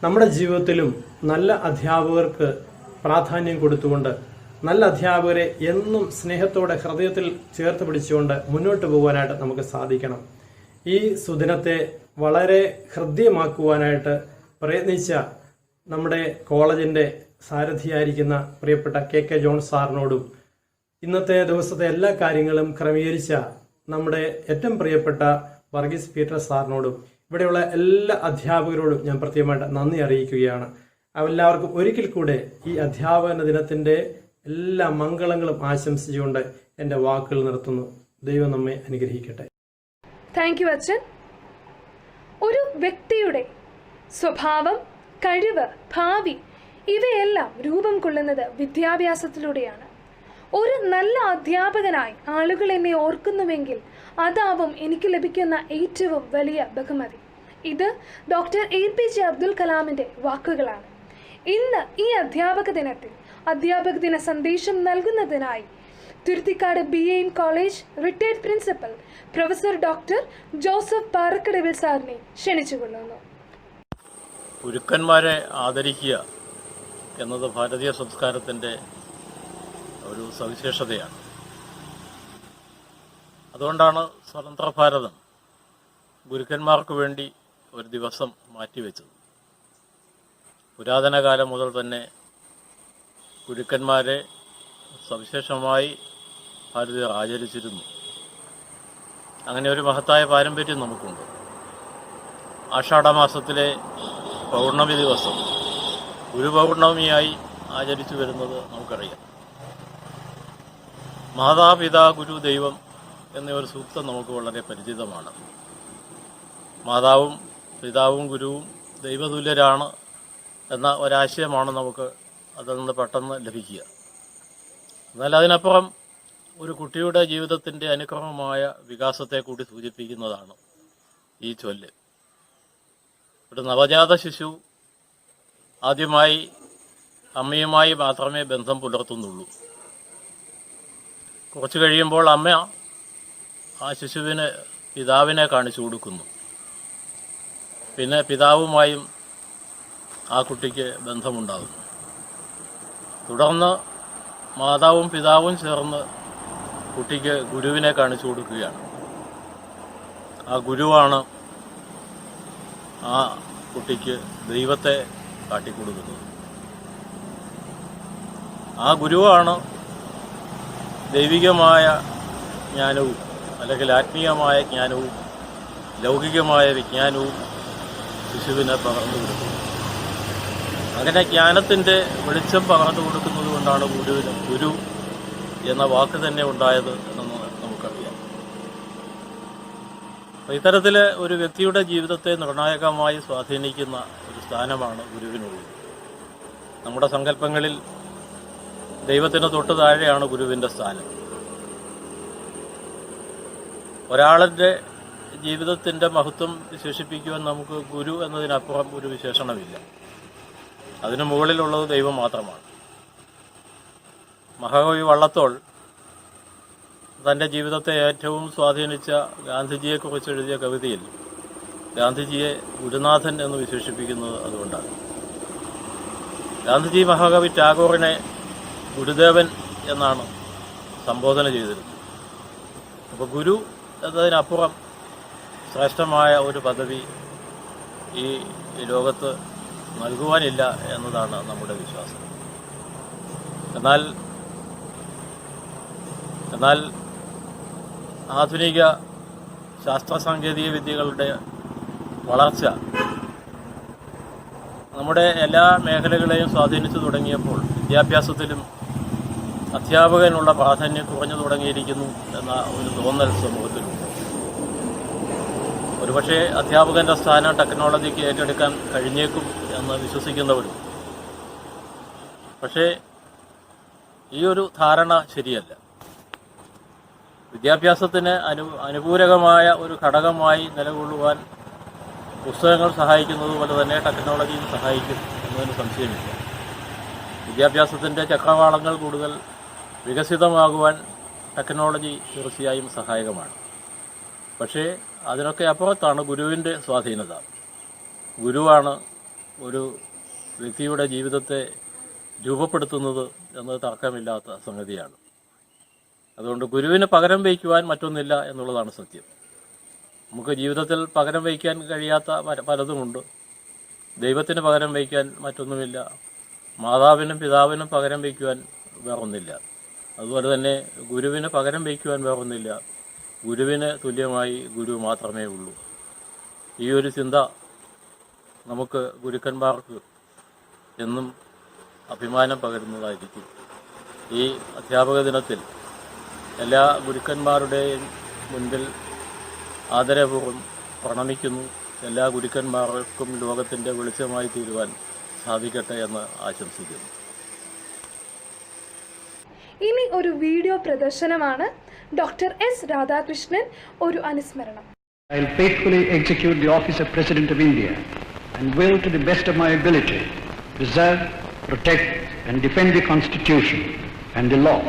നമ്മുടെ ജീവിതത്തിലും നല്ല അധ്യാപകർക്ക് പ്രാധാന്യം കൊടുത്തുകൊണ്ട് നല്ല അധ്യാപകരെ എന്നും സ്നേഹത്തോടെ ഹൃദയത്തിൽ ചേർത്ത് പിടിച്ചുകൊണ്ട് മുന്നോട്ട് പോകാനായിട്ട് നമുക്ക് സാധിക്കണം. ഈ സുദിനത്തെ വളരെ ഹൃദ്യമാക്കുവാനായിട്ട് പ്രയത്നിച്ച നമ്മുടെ കോളേജിൻ്റെ സാരഥിയായിരിക്കുന്ന പ്രിയപ്പെട്ട KK ജോൺ സാറിനോടും ഇന്നത്തെ ദിവസത്തെ എല്ലാ കാര്യങ്ങളും ക്രമീകരിച്ച നമ്മുടെ ഏറ്റവും പ്രിയപ്പെട്ട വർഗീസ് പീറ്റർ സാറിനോടും ഇവിടെയുള്ള എല്ലാ അധ്യാപകരോടും ഞാൻ പ്രത്യേകമായിട്ട് നന്ദി അറിയിക്കുകയാണ്. എല്ലാവർക്കും ഒരിക്കൽ കൂടെ ഈ അധ്യാപന ദിനത്തിൻ്റെ എല്ലാ മംഗളങ്ങളും ആശംസിച്ചുകൊണ്ട് എൻ്റെ വാക്കുകൾ നിർത്തുന്നു. ദൈവം നമ്മെ അനുഗ്രഹിക്കട്ടെ. താങ്ക് യു അച്ഛൻ. ഒരു വ്യക്തിയുടെ സ്വഭാവം, കഴിവ്, ഭാവി ഇവയെല്ലാം രൂപം കൊള്ളുന്നത് വിദ്യാഭ്യാസത്തിലൂടെയാണ്. ഒരു നല്ല അധ്യാപകനായി ആളുകൾ എന്നെ ഓർക്കുന്നുവെങ്കിൽ അതാവും എനിക്ക് ലഭിക്കുന്ന ഏറ്റവും വലിയ ബഹുമതി. ഇത് ഡോക്ടർ APJ അബ്ദുൽ കലാമിൻ്റെ വാക്കുകളാണ്. ഇന്ന് ഈ അധ്യാപക ദിനത്തിൽ അധ്യാപക ദിന സന്ദേശം നൽകുന്നതിനായി Thuruthicad BAM college retired principal professor doctor Joseph Parakkadavil സാറിനെ ക്ഷണിച്ചുകൊള്ളുന്നു. ഗുരുക്കന്മാരെ ആദരിക്കുക എന്നത് ഭാരതീയ സംസ്കാരത്തിൻ്റെ ഒരു സവിശേഷതയാണ്. അതുകൊണ്ടാണ് സ്വതന്ത്ര ഭാരതം ഗുരുക്കന്മാർക്ക് വേണ്ടി ഒരു ദിവസം മാറ്റിവെച്ചത്. പുരാതന കാലം മുതൽ തന്നെ ഗുരുക്കന്മാരെ സവിശേഷമായി ഭാരതീയർ ആചരിച്ചിരുന്നു. അങ്ങനെ ഒരു മഹത്തായ പാരമ്പര്യം നമുക്കുണ്ട്. ആഷാഢമാസത്തിലെ പൗർണമി ദിവസം ഗുരുപൗർണമിയായി ആചരിച്ചു വരുന്നത് നമുക്കറിയാം. മാതാപിതാ ഗുരു ദൈവം എന്നൊരു സൂക്തം നമുക്ക് വളരെ പരിചിതമാണ്. മാതാവും പിതാവും ഗുരുവും ദൈവതുല്യരാണ് എന്ന ഒരാശയമാണ് നമുക്ക് അതിൽ നിന്ന് പെട്ടെന്ന് ലഭിക്കുക. എന്നാൽ അതിനപ്പുറം ഒരു കുട്ടിയുടെ ജീവിതത്തിൻ്റെ അനുക്രമമായ വികാസത്തെ കൂടി സൂചിപ്പിക്കുന്നതാണ് ഈ ചൊല്ല്. ഒരു നവജാത ശിശു ആദ്യമായി അമ്മയുമായി മാത്രമേ ബന്ധം പുലർത്തുന്നുള്ളൂ. കുറച്ച് കഴിയുമ്പോൾ അമ്മ ആ ശിശുവിന് പിതാവിനെ കാണിച്ചു കൊടുക്കുന്നു. പിന്നെ പിതാവുമായും ആ കുട്ടിക്ക് ബന്ധമുണ്ടാകുന്നു. തുടർന്ന് മാതാവും പിതാവും ചേർന്ന് കുട്ടിക്ക് ഗുരുവിനെ കാണിച്ചു കൊടുക്കുകയാണ്. ആ ഗുരുവാണ് ആ കുട്ടിക്ക് ദൈവത്തെ കാട്ടിക്കൊടുക്കുന്നത്. ആ ഗുരുവാണ് ദൈവികമായ ജ്ഞാനവും അല്ലെങ്കിൽ ആത്മീയമായ ജ്ഞാനവും ലൗകികമായ വിജ്ഞാനവും ശിശുവിനെ പകർന്നു കൊടുക്കുന്നത്. അങ്ങനെ ജ്ഞാനത്തിൻ്റെ വെളിച്ചം പകർന്നു കൊടുക്കുന്നത് കൊണ്ടാണ് ഗുരുവിന് ഗുരു എന്ന വാക്ക് തന്നെ ഉണ്ടായത് എന്ന് നമുക്കറിയാം. അപ്പോൾ ഇത്തരത്തിൽ ഒരു വ്യക്തിയുടെ ജീവിതത്തെ നിർണായകമായി സ്വാധീനിക്കുന്ന ഒരു സ്ഥാനമാണ് ഗുരുവിനുള്ളത്. നമ്മുടെ സങ്കല്പങ്ങളിൽ ദൈവത്തിന് തൊട്ട് താഴെയാണ് ഗുരുവിൻ്റെ സ്ഥാനം. ഒരാളുടെ ജീവിതത്തിൻ്റെ മഹത്വം വിശേഷിപ്പിക്കുവാൻ നമുക്ക് ഗുരു എന്നതിനപ്പുറം ഒരു വിശേഷണമില്ല. അതിനു മുകളിലുള്ളത് ദൈവം മാത്രമാണ്. മഹാകവി വള്ളത്തോൾ തൻ്റെ ജീവിതത്തെ ഏറ്റവും സ്വാധീനിച്ച ഗാന്ധിജിയെക്കുറിച്ച് എഴുതിയ കവിതയിൽ ഗാന്ധിജിയെ ഗുരുനാഥൻ എന്ന് വിശേഷിപ്പിക്കുന്നത് അതുകൊണ്ടാണ്. ഗാന്ധിജി മഹാകവി ടാഗോറിനെ ഗുരുദേവൻ എന്നാണ് സംബോധന ചെയ്തിരുന്നത്. അപ്പോൾ ഗുരു എന്നതിനപ്പുറം ശ്രേഷ്ഠമായ ഒരു പദവി ഈ ലോകത്ത് നൽകുവാനില്ല എന്നതാണ് നമ്മുടെ വിശ്വാസം. എന്നാൽ ആധുനിക ശാസ്ത്ര സാങ്കേതിക വിദ്യകളുടെ വളർച്ച നമ്മുടെ എല്ലാ മേഖലകളെയും സ്വാധീനിച്ചു തുടങ്ങിയപ്പോൾ വിദ്യാഭ്യാസത്തിലും അധ്യാപകനുള്ള പ്രാധാന്യം കുറഞ്ഞു തുടങ്ങിയിരിക്കുന്നു എന്ന ഒരു തോന്നൽ സമൂഹത്തിലുണ്ട്. ഒരുപക്ഷെ അധ്യാപകൻ്റെ സ്ഥാനം ടെക്നോളജിക്ക് ഏറ്റെടുക്കാൻ കഴിഞ്ഞേക്കും എന്ന് വിശ്വസിക്കുന്നവരും. പക്ഷേ ഈ ഒരു ധാരണ ശരിയല്ല. വിദ്യാഭ്യാസത്തിന് അനുകൂലമായ ഒരു ഘടകമായി നിലകൊള്ളുവാൻ പുസ്തകങ്ങൾ സഹായിക്കുന്നത് പോലെ തന്നെ ടെക്നോളജിയും സഹായിക്കും എന്നതിന് സംശയമില്ല. വിദ്യാഭ്യാസത്തിൻ്റെ ചക്രവാളങ്ങൾ കൂടുതൽ വികസിതമാകുവാൻ ടെക്നോളജി തീർച്ചയായും സഹായകമാണ്. പക്ഷേ അതിനൊക്കെ അപ്പുറത്താണ് ഗുരുവിൻ്റെ സ്വാധീനത. ഗുരുവാണ് ഒരു വ്യക്തിയുടെ ജീവിതത്തെ രൂപപ്പെടുത്തുന്നത് എന്നത് തർക്കമില്ലാത്ത സംഗതിയാണ്. അതുകൊണ്ട് ഗുരുവിന് പകരം വയ്ക്കുവാൻ മറ്റൊന്നില്ല എന്നുള്ളതാണ് സത്യം. നമുക്ക് ജീവിതത്തിൽ പകരം വയ്ക്കാൻ കഴിയാത്ത പലതുമുണ്ട്. ദൈവത്തിന് പകരം വയ്ക്കാൻ മറ്റൊന്നുമില്ല. മാതാവിനും പിതാവിനും പകരം വയ്ക്കുവാൻ വേറൊന്നില്ല. അതുപോലെ തന്നെ ഗുരുവിന് പകരം വയ്ക്കുവാൻ വേറൊന്നില്ല. ഗുരുവിന് തുല്യമായി ഗുരു മാത്രമേ ഉള്ളൂ. ഈ ഒരു ചിന്ത നമുക്ക് ഗുരുക്കന്മാർക്ക് എന്നും അഭിമാനം പകരുന്നതായിരിക്കും. ഈ അധ്യാപക ദിനത്തിൽ എല്ലാ ഗുരുക്കന്മാരുടെയും മുൻപിൽ ആദരപൂർവ്വം പ്രണമിക്കുന്നു. എല്ലാ ഗുരുക്കന്മാർക്കും ലോകത്തിൻ്റെ വെളിച്ചമായി തീരുവാൻ സാധിക്കട്ടെ എന്ന് ആശംസിക്കുന്നു. ഇനി ഒരു വീഡിയോ പ്രദർശനമാണ്. ഡോക്ടർ എസ് രാധാകൃഷ്ണൻ ഒരു അനുസ്മരണം. I will faithfully execute the office of President of India and will, to the best of my ability, preserve, protect and defend the Constitution and the law.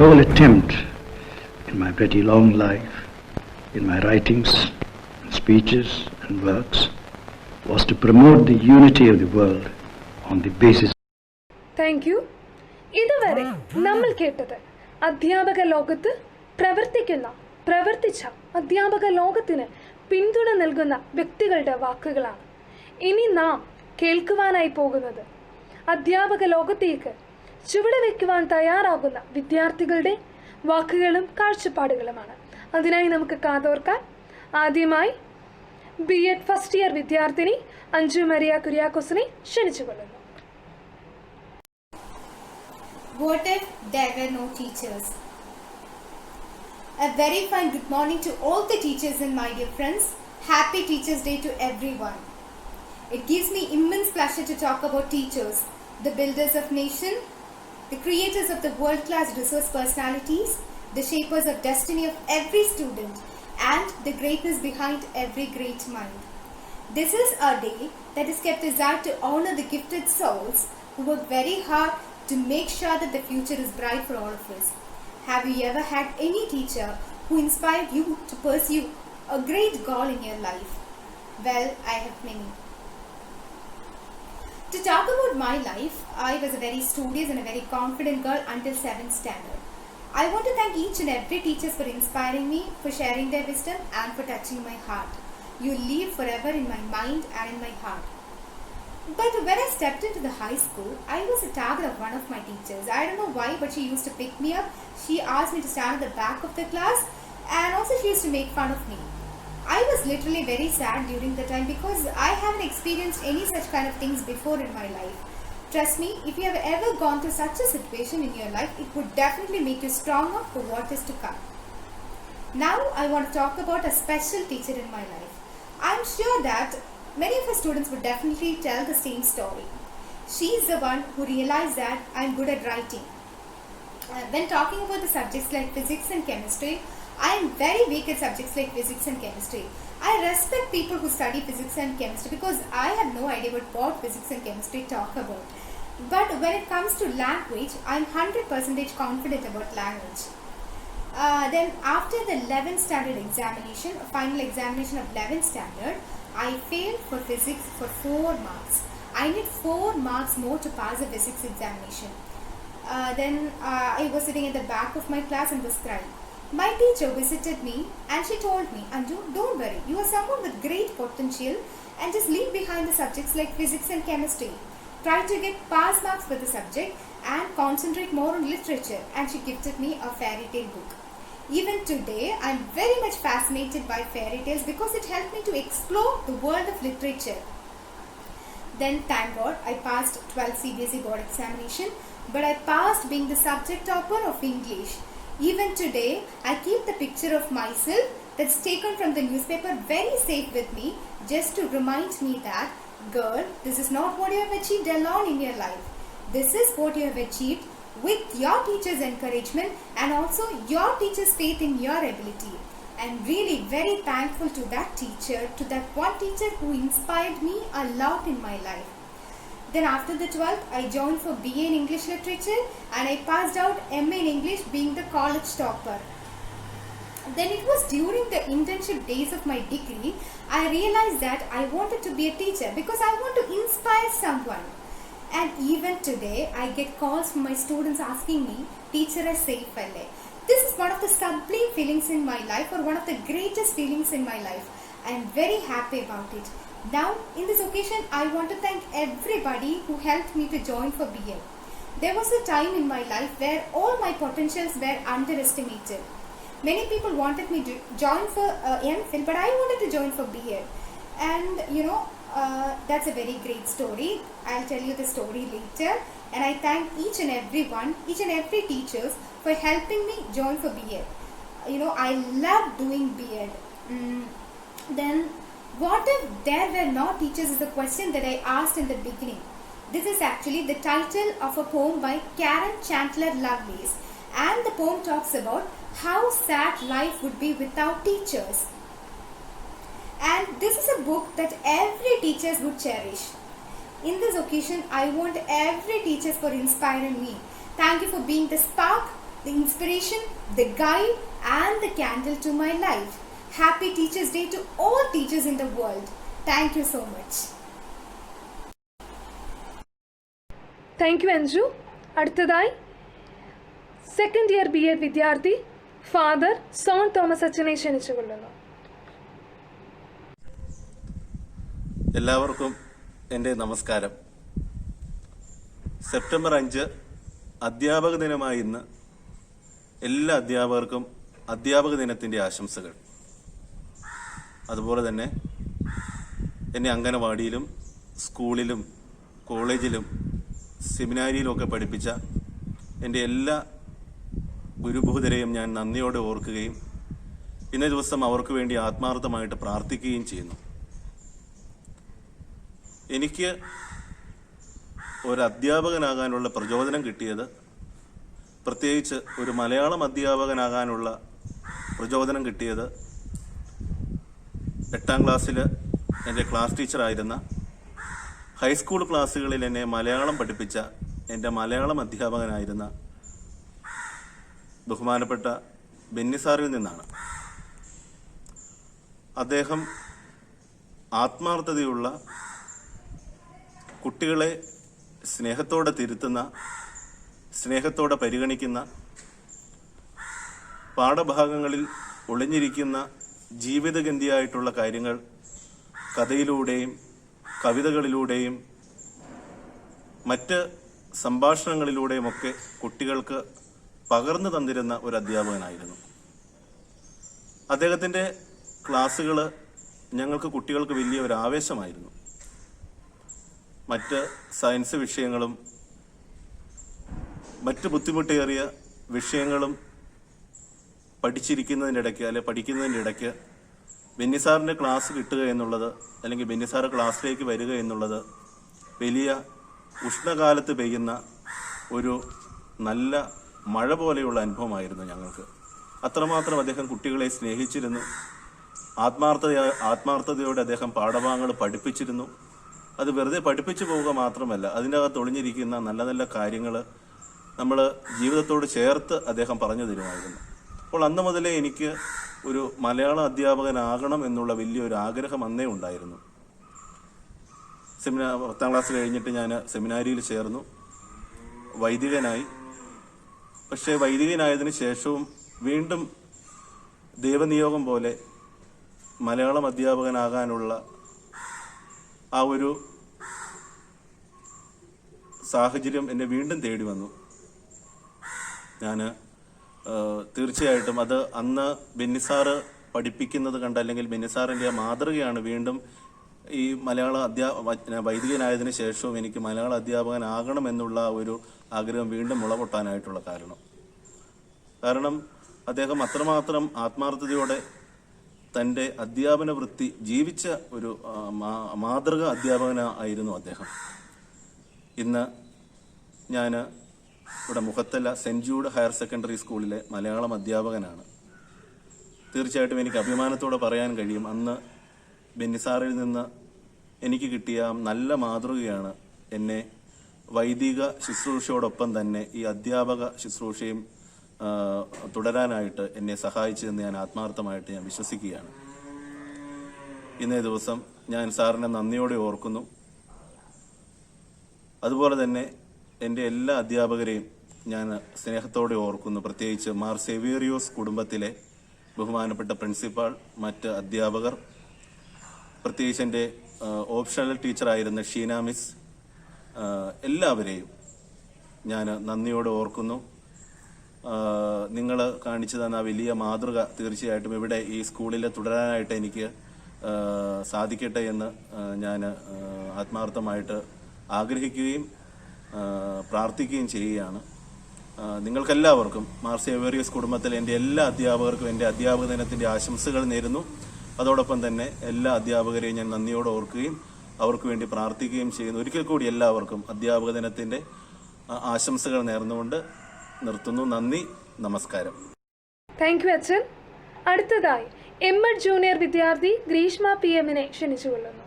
whole attempt in my pretty long life, in my writings, speeches and works, was to promote the unity of the world on the basis. Thank you. ഇതുവരെ നമ്മൾ കേട്ടത് അധ്യാപക ലോകത്ത് പ്രവർത്തിച്ച അധ്യാപക ലോകത്തിന് പിന്തുണ നൽകുന്ന വ്യക്തികളുടെ വാക്കുകളാണ്. ഇനി നാം കേൾക്കുവാനായി പോകുന്നത് അധ്യാപക ലോകത്തേക്ക് ചുവടുവെക്കുവാൻ തയ്യാറാകുന്ന വിദ്യാർത്ഥികളുടെ വാക്കുകളും കാഴ്ചപ്പാടുകളുമാണ്. അതിനായി നമുക്ക് കാതോർക്കാൻ ആദ്യമായി BEd ഫസ്റ്റ് ഇയർ വിദ്യാർത്ഥിനി അഞ്ജു മരിയ കുര്യാക്കോസിനെ ക്ഷണിച്ചുകൊള്ളുന്നു. What if there were no teachers? A very fine good morning to all the teachers and my dear friends. Happy Teachers Day to everyone. It gives me immense pleasure to talk about teachers, the builders of nation, the creators of the world-class resource personalities, the shapers of destiny of every student, and the greatness behind every great mind. This is a day that is kept aside to honor the gifted souls who work very hard to make sure that the future is bright for all of us. Have you ever had any teacher who inspired you to pursue a great goal in your life? Well, I have many. To talk about my life, I was a very studious and a very confident girl until 7th standard. I want to thank each and every teacher for inspiring me, for sharing their wisdom and for touching my heart. You live forever in my mind and in my heart. But when I stepped into the high school, I was a target of one of my teachers. I don't know why, but she used to pick me up. She asked me to stand at the back of the class, and also she used to make fun of me. I was literally very sad during the time because I haven't experienced any such kind of things before in my life. Trust me, if you have ever gone through such a situation in your life, it would definitely make you stronger for what is to come. Now I want to talk about a special teacher in my life. I'm sure that many of our students would definitely tell the same story. She is the one who realized that I'm good at writing. When talking about the subjects like physics and chemistry, I am very weak at subjects like physics and chemistry. I respect people who study physics and chemistry because I have no idea what physics and chemistry talk about. But when it comes to language, I'm 100% confident about language. Then after the 11th standard examination, final examination of 11th standard, I failed for physics for 4 marks. I need 4 marks more to pass the physics examination. Then I was sitting at the back of my class and was crying. My teacher visited me and she told me, Anju, don't worry, you are someone with great potential and just leave behind the subjects like physics and chemistry. Try to get pass marks for the subject and concentrate more on literature. And she gifted me a fairy tale book. Even today, I am very much fascinated by fairy tales because it helped me to explore the world of literature. Then, thank God, I passed 12th CBSE board examination, but I passed being the subject topper of English. Even today, I keep the picture of myself that's taken from the newspaper very safe with me, just to remind me that, girl, this is not what you have achieved alone in your life. This is what you have achieved with your teacher's encouragement and also your teacher's faith in your ability. I'm really very thankful to that teacher, to that one teacher who inspired me a lot in my life. Then after the 12th, I joined for BA in English Literature and I passed out MA in English being the college topper. Then it was during the internship days of my degree, I realized that I wanted to be a teacher because I want to inspire someone. And even today, I get calls from my students asking me, teacher is safe alle. This is one of the sublime feelings in my life, or one of the greatest feelings in my life. I am very happy about it. Now, in this occasion, I want to thank everybody who helped me to join for BA. There was a time in my life where all my potentials were underestimated. Many people wanted me to join for MPhil, but I wanted to join for BA. And that's a very great story. I'll tell you the story later. And I thank each and every teachers for helping me join for BA. I love doing BA. Then, what if there were no teachers is the question that I asked in the beginning. This is actually the title of a poem by Karen Chandler Lovelace. And the poem talks about how sad life would be without teachers. And this is a book that every teacher would cherish. In this occasion, I want every teacher for inspiring me. Thank you for being the spark the inspiration, the guide, and the candle to my life. Happy Teachers Day to all teachers in the world. Thank you so much. Thank you Anju. അടുത്തതായി second year BEd വിദ്യാർത്ഥി father zone Thomas അച്ഛനെ ക്ഷണിച്ചുകൊള്ളുന്നു. എല്ലാവർക്കും എൻ്റെ നമസ്കാരം. September 5 അധ്യാപക ദിനമായ ഇന്ന് എല്ലാ അധ്യാപകർക്കും അധ്യാപക ദിനത്തിൻ്റെ ആശംസകൾ. അതുപോലെ തന്നെ എന്നെ അംഗനവാടിയിലും സ്കൂളിലും കോളേജിലും സെമിനാരിയിലുമൊക്കെ പഠിപ്പിച്ച എൻ്റെ എല്ലാ ഗുരുഭൂതരെയും ഞാൻ നന്ദിയോടെ ഓർക്കുകയും ഇന്നേ ദിവസം അവർക്ക് വേണ്ടി ആത്മാർത്ഥമായിട്ട് പ്രാർത്ഥിക്കുകയും ചെയ്യുന്നു. എനിക്ക് ഒരു അധ്യാപകനാകാനുള്ള പ്രചോദനം കിട്ടിയത്, പ്രത്യേകിച്ച് ഒരു മലയാളം അധ്യാപകനാകാനുള്ള പ്രചോദനം കിട്ടിയത് 8ാം ക്ലാസ്സിൽ എൻ്റെ ക്ലാസ് ടീച്ചറായിരുന്ന, ഹൈസ്കൂൾ ക്ലാസ്സുകളിൽ എന്നെ മലയാളം പഠിപ്പിച്ച എൻ്റെ മലയാളം അധ്യാപകനായിരുന്ന ബഹുമാനപ്പെട്ട ബെന്നി സാറിൽ നിന്നാണ്. അദ്ദേഹം ആത്മാർത്ഥതയുള്ള, കുട്ടികളെ സ്നേഹത്തോടെ തിരുത്തുന്ന, സ്നേഹത്തോടെ പരിഗണിക്കുന്ന, പാഠഭാഗങ്ങളിൽ ഒളിഞ്ഞിരിക്കുന്ന ജീവിതഗന്ധിയായിട്ടുള്ള കാര്യങ്ങൾ കഥയിലൂടെയും കവിതകളിലൂടെയും മറ്റ് സംഭാഷണങ്ങളിലൂടെയുമൊക്കെ കുട്ടികൾക്ക് പകർന്നു തന്നിരുന്ന ഒരു അധ്യാപകനായിരുന്നു. അദ്ദേഹത്തിൻ്റെ ക്ലാസ്സുകൾ ഞങ്ങൾക്ക് കുട്ടികൾക്ക് വലിയ ഒരു ആവേശമായിരുന്നു. മറ്റ് സയൻസ് വിഷയങ്ങളും മറ്റ് ബുദ്ധിമുട്ടേറിയ വിഷയങ്ങളും പഠിച്ചിരിക്കുന്നതിൻ്റെ ഇടയ്ക്ക് അല്ലെ പഠിക്കുന്നതിൻ്റെ ഇടയ്ക്ക് ബെന്നി സാറിൻ്റെ ക്ലാസ് കിട്ടുക എന്നുള്ളത്, അല്ലെങ്കിൽ ബെന്നി സാറ് ക്ലാസ്സിലേക്ക് വരിക എന്നുള്ളത് വലിയ ഉഷ്ണകാലത്ത് പെയ്യുന്ന ഒരു നല്ല മഴ പോലെയുള്ള അനുഭവമായിരുന്നു ഞങ്ങൾക്ക്. അത്രമാത്രം അദ്ദേഹം കുട്ടികളെ സ്നേഹിച്ചിരുന്നു. ആത്മാർത്ഥതയോടെ അദ്ദേഹം പാഠഭാഗങ്ങൾ പഠിപ്പിച്ചിരുന്നു. അത് വെറുതെ പഠിപ്പിച്ചു പോവുക മാത്രമല്ല, അതിൻ്റെ അകത്ത് ഒളിഞ്ഞിരിക്കുന്ന നല്ല നല്ല കാര്യങ്ങൾ നമ്മൾ ജീവിതത്തോട് ചേർത്ത് അദ്ദേഹം പറഞ്ഞു തരുമായിരുന്നു. അപ്പോൾ അന്ന് മുതലേ എനിക്ക് ഒരു മലയാള അധ്യാപകനാകണം എന്നുള്ള വലിയൊരു ആഗ്രഹം അന്നേ ഉണ്ടായിരുന്നു. 10ാം ക്ലാസ് കഴിഞ്ഞിട്ട് ഞാൻ സെമിനാരിയിൽ ചേർന്നു, വൈദികനായി. പക്ഷേ വൈദികനായതിനു ശേഷവും വീണ്ടും ദൈവനിയോഗം പോലെ മലയാളം അധ്യാപകനാകാനുള്ള ആ ഒരു സാഹചര്യം എന്നെ വീണ്ടും തേടി വന്നു. ഞാൻ തീർച്ചയായിട്ടും അത് അന്ന് ബെന്നിസാറ് പഠിപ്പിക്കുന്നത് കണ്ട്, അല്ലെങ്കിൽ ബെന്നിസാറിൻ്റെ ആ മാതൃകയാണ് വീണ്ടും ഈ മലയാള വൈദികനായതിനു ശേഷവും എനിക്ക് മലയാള അധ്യാപകനാകണമെന്നുള്ള ഒരു ആഗ്രഹം വീണ്ടും മുളപൊട്ടാനായിട്ടുള്ള കാരണം അദ്ദേഹം അത്രമാത്രം ആത്മാർത്ഥതയോടെ തൻ്റെ അധ്യാപന വൃത്തി ജീവിച്ച ഒരു മാതൃക അധ്യാപകനായിരുന്നു അദ്ദേഹം. ഇന്ന് ഞാൻ ഇവിടെ Mukhathala Saint Jude higher secondary സ്കൂളിലെ മലയാളം അധ്യാപകനാണ്. തീർച്ചയായിട്ടും എനിക്ക് അഭിമാനത്തോടെ പറയാൻ കഴിയും, അന്ന് ബെന്നിസാറിൽ നിന്ന് എനിക്ക് കിട്ടിയ നല്ല മാതൃകയാണ് എന്നെ വൈദിക ശുശ്രൂഷയോടൊപ്പം തന്നെ ഈ അധ്യാപക ശുശ്രൂഷയും തുടരാനായിട്ട് എന്നെ സഹായിച്ചതെന്ന് ഞാൻ ആത്മാർത്ഥമായിട്ട് ഞാൻ വിശ്വസിക്കുകയാണ്. ഇന്നേ ദിവസം ഞാൻ സാറിനെ നന്ദിയോടെ ഓർക്കുന്നു. അതുപോലെ തന്നെ എൻ്റെ എല്ലാ അധ്യാപകരെയും ഞാൻ സ്നേഹത്തോടെ ഓർക്കുന്നു. പ്രത്യേകിച്ച് മാർ സേവേറിയോസ് കുടുംബത്തിലെ ബഹുമാനപ്പെട്ട പ്രിൻസിപ്പാൾ, മറ്റ് അധ്യാപകർ, പ്രത്യേകിച്ച് എൻ്റെ ഓപ്ഷണൽ ടീച്ചറായിരുന്ന ഷീന മിസ്, എല്ലാവരെയും ഞാൻ നന്ദിയോടെ ഓർക്കുന്നു. നിങ്ങൾ കാണിച്ചു തന്ന വലിയ മാതൃക തീർച്ചയായിട്ടും ഇവിടെ ഈ സ്കൂളിൽ തുടരാനായിട്ട് എനിക്ക് സാധിക്കട്ടെ എന്ന് ഞാൻ ആത്മാർത്ഥമായിട്ട് ആഗ്രഹിക്കുകയും പ്രാർത്ഥിക്കുകയും ചെയ്യുകയാണ്. നിങ്ങൾക്കെല്ലാവർക്കും മാർ സേവേറിയസ് കുടുംബത്തിലെ എൻ്റെ എല്ലാ അധ്യാപകർക്കും എൻ്റെ അധ്യാപക ദിനത്തിൻ്റെ ആശംസകൾ നേരുന്നു. അതോടൊപ്പം തന്നെ എല്ലാ അധ്യാപകരെയും ഞാൻ നന്ദിയോടെ ഓർക്കുകയും അവർക്ക് വേണ്ടി പ്രാർത്ഥിക്കുകയും ചെയ്യുന്നു. ഒരിക്കൽ കൂടി എല്ലാവർക്കും അധ്യാപക ദിനത്തിൻ്റെ ആശംസകൾ നേർന്നുകൊണ്ട് നിർത്തുന്നു. നന്ദി, നമസ്കാരം. താങ്ക് യു അച്ഛൻ. അടുത്തതായി MEd ജൂനിയർ വിദ്യാർത്ഥി ഗ്രീഷ്മ PM ക്ഷണിച്ചുകൊള്ളുന്നു.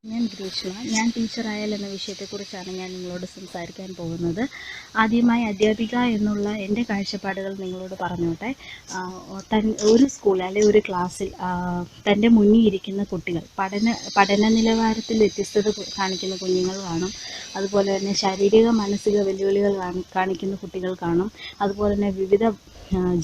ഞാൻ ഗ്രീഷ്മ. ഞാൻ ടീച്ചറായാൽ എന്ന വിഷയത്തെക്കുറിച്ചാണ് ഞാൻ നിങ്ങളോട് സംസാരിക്കാൻ പോകുന്നത്. ആദ്യമായി അധ്യാപിക എന്നുള്ള എൻ്റെ കാഴ്ചപ്പാടുകൾ നിങ്ങളോട് പറഞ്ഞോട്ടെ. ഒരു സ്കൂളിൽ അല്ലെങ്കിൽ ഒരു ക്ലാസ്സിൽ തൻ്റെ മുന്നിൽ ഇരിക്കുന്ന കുട്ടികൾ പഠന നിലവാരത്തിൽ വ്യത്യസ്തത കാണിക്കുന്ന കുഞ്ഞുങ്ങൾ കാണും. അതുപോലെ തന്നെ ശാരീരിക മാനസിക വെല്ലുവിളികൾ കാണിക്കുന്ന കുട്ടികൾ കാണും. അതുപോലെ തന്നെ വിവിധ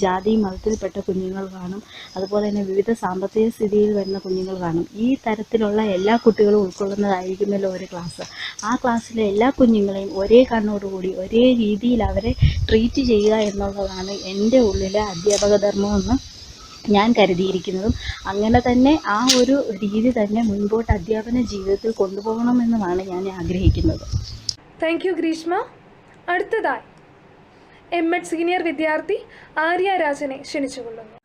ജാതി മതത്തിൽപ്പെട്ട കുഞ്ഞുങ്ങൾ കാണും. അതുപോലെ തന്നെ വിവിധ സാമ്പത്തിക സ്ഥിതിയിൽ വരുന്ന കുഞ്ഞുങ്ങൾ കാണും. ഈ തരത്തിലുള്ള എല്ലാ കുട്ടികളും ഉൾക്കൊള്ളുന്നതായിരിക്കുമല്ലോ ഒരു ക്ലാസ്. ആ ക്ലാസ്സിലെ എല്ലാ കുഞ്ഞുങ്ങളെയും ഒരേ കണ്ണോടുകൂടി ഒരേ രീതിയിൽ അവരെ ട്രീറ്റ് ചെയ്യുക എന്നുള്ളതാണ് എൻ്റെ ഉള്ളിലെ അധ്യാപക ധർമ്മമെന്ന് ഞാൻ കരുതിയിരിക്കുന്നതും അങ്ങനെ തന്നെ ആ ഒരു രീതി തന്നെ മുൻപോട്ട് അധ്യാപന ജീവിതത്തിൽ കൊണ്ടുപോകണമെന്നുമാണ് ഞാൻ ആഗ്രഹിക്കുന്നത്. Thank you Greeshma. അടുത്തതായി M.Ed സീനിയർ വിദ്യാർത്ഥി ആര്യ രാജനെ ക്ഷണിച്ചുകൊള്ളുന്നു.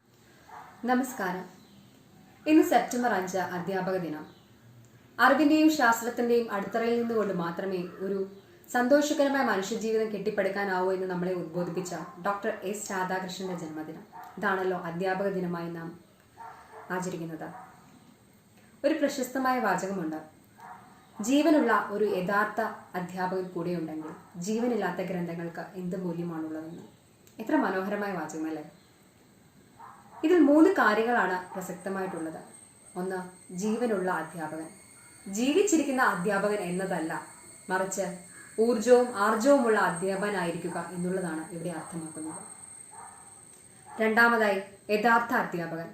നമസ്കാരം. ഇന്ന് സെപ്റ്റംബർ 5 അധ്യാപക ദിനം. അറിവിൻ്റെയും ശാസ്ത്രത്തിൻ്റെയും അടിത്തറയിൽ നിന്നുകൊണ്ട് മാത്രമേ ഒരു സന്തോഷകരമായ മനുഷ്യജീവിതം കെട്ടിപ്പടുക്കാനാവൂ എന്ന് നമ്മളെ ഉദ്ബോധിപ്പിച്ച ഡോക്ടർ എസ് രാധാകൃഷ്ണന്റെ ജന്മദിനം. ഇതാണല്ലോ അധ്യാപക ദിനമായി നാം ആചരിക്കുന്നത്. ഒരു പ്രശസ്തമായ വാചകമുണ്ട്: ജീവനുള്ള ഒരു യഥാർത്ഥ അധ്യാപകൻ കൂടെയുണ്ടെങ്കിൽ ജീവനില്ലാത്ത ഗ്രന്ഥങ്ങൾക്ക് എന്ത് മൂല്യമാണുള്ളതെന്ന്. എത്ര മനോഹരമായ വാചകമല്ലേ? ഇതിൽ 3 കാര്യങ്ങളാണ് പ്രസക്തമായിട്ടുള്ളത്. ഒന്ന്, ജീവനുള്ള അധ്യാപകൻ. ജീവിച്ചിരിക്കുന്ന അധ്യാപകൻ എന്നതല്ല, മറിച്ച് ഊർജവും ആർജവുമുള്ള അധ്യാപകനായിരിക്കുക എന്നുള്ളതാണ് ഇവിടെ അർത്ഥമാക്കുന്നത്. രണ്ടാമതായി, യഥാർത്ഥ അധ്യാപകൻ.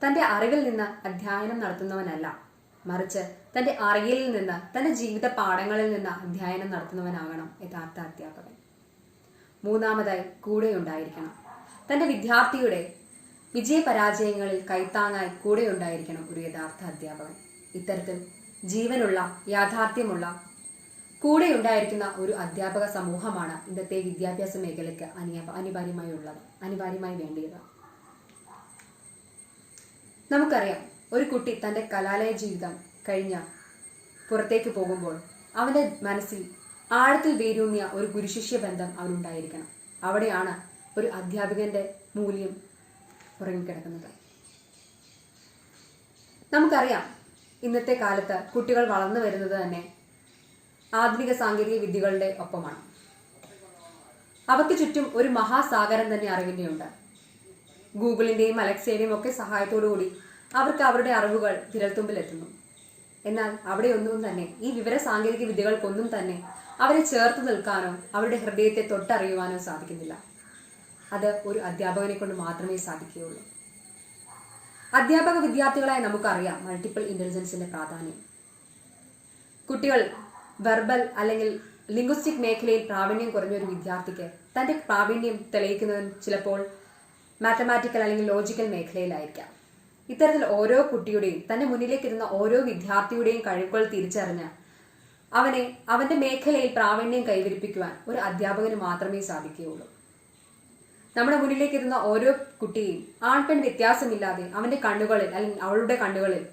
തൻ്റെ അറിവിൽ നിന്ന് അധ്യയനം നടത്തുന്നവനല്ല, മറിച്ച് തൻ്റെ അറിയലിൽ നിന്ന് തൻ്റെ ജീവിത പാഠങ്ങളിൽ നിന്ന് അധ്യയനം നടത്തുന്നവനാകണം യഥാർത്ഥ അധ്യാപകൻ. മൂന്നാമതായി, കൂടെ ഉണ്ടായിരിക്കണം. തൻ്റെ വിദ്യാർത്ഥിയുടെ വിജയപരാജയങ്ങളിൽ കൈത്താങ്ങായി കൂടെ ഉണ്ടായിരിക്കണം ഒരു യഥാർത്ഥ അധ്യാപകൻ. ഇത്തരത്തിൽ ജീവനുള്ള, യാഥാർത്ഥ്യമുള്ള, കൂടെ ഉണ്ടായിരിക്കുന്ന ഒരു അധ്യാപക സമൂഹമാണ് ഇന്നത്തെ വിദ്യാഭ്യാസ മേഖലയ്ക്ക് അനിവാര്യമായി വേണ്ടിയത്. നമുക്കറിയാം, ഒരു കുട്ടി തൻ്റെ കലാലയ ജീവിതം കഴിഞ്ഞ് പുറത്തേക്ക് പോകുമ്പോൾ അവൻ്റെ മനസ്സിൽ ആഴത്തിൽ വേരൂന്നിയ ഒരു ഗുരുശിഷ്യ ബന്ധം അവനുണ്ടായിരിക്കണം. അവിടെയാണ് ഒരു അധ്യാപകന്റെ മൂല്യം ഉറങ്ങിക്കിടക്കുന്നത്. നമുക്കറിയാം, ഇന്നത്തെ കാലത്ത് കുട്ടികൾ വളർന്നു വരുന്നത് തന്നെ ആധുനിക സാങ്കേതിക വിദ്യകളുടെ ഒപ്പമാണ്. അവർക്ക് ചുറ്റും ഒരു മഹാസാഗരം തന്നെ അറിവിൻ്റെയുണ്ട്. ഗൂഗിളിൻ്റെയും അലക്സയുടെയും ഒക്കെ സഹായത്തോടുകൂടി അവർക്ക് അവരുടെ അറിവുകൾ വിരൽത്തുമ്പിലെത്തുന്നു. എന്നാൽ അവിടെയൊന്നും തന്നെ ഈ വിവര സാങ്കേതിക വിദ്യകൾക്കൊന്നും തന്നെ അവരെ ചേർത്ത് നിൽക്കാനോ അവരുടെ ഹൃദയത്തെ തൊട്ടറിയുവാനോ സാധിക്കുന്നില്ല. അത് ഒരു അധ്യാപകനെ കൊണ്ട് മാത്രമേ സാധിക്കുകയുള്ളൂ. അധ്യാപക വിദ്യാർത്ഥികളായി നമുക്കറിയാം മൾട്ടിപ്പിൾ ഇന്റലിജൻസിന്റെ പ്രാധാന്യം. കുട്ടികൾ വെർബൽ അല്ലെങ്കിൽ ലിംഗ്വിസ്റ്റിക് മേഖലയിൽ പ്രാവീണ്യം കുറഞ്ഞ ഒരു വിദ്യാർത്ഥിക്ക് തന്റെ പ്രാവീണ്യം തെളിയിക്കുന്നതും ചിലപ്പോൾ മാത്തമാറ്റിക്കൽ അല്ലെങ്കിൽ ലോജിക്കൽ മേഖലയിലായിരിക്കാം. ഇത്തരത്തിൽ ഓരോ കുട്ടിയുടെയും തന്റെ മുന്നിലേക്ക് ഇരുന്ന ഓരോ വിദ്യാർത്ഥിയുടെയും കഴിവുകൾ തിരിച്ചറിഞ്ഞ് അവനെ അവന്റെ മേഖലയിൽ പ്രാവീണ്യം കൈവരിപ്പിക്കുവാൻ ഒരു അധ്യാപകന് മാത്രമേ സാധിക്കുകയുള്ളൂ. നമ്മുടെ മുന്നിലേക്ക് ഇരുന്ന ഓരോ കുട്ടിയെയും ആൺപെൺ വ്യത്യാസമില്ലാതെ അവന്റെ കണ്ണുകളിൽ അല്ലെങ്കിൽ അവളുടെ കണ്ണുകളിൽ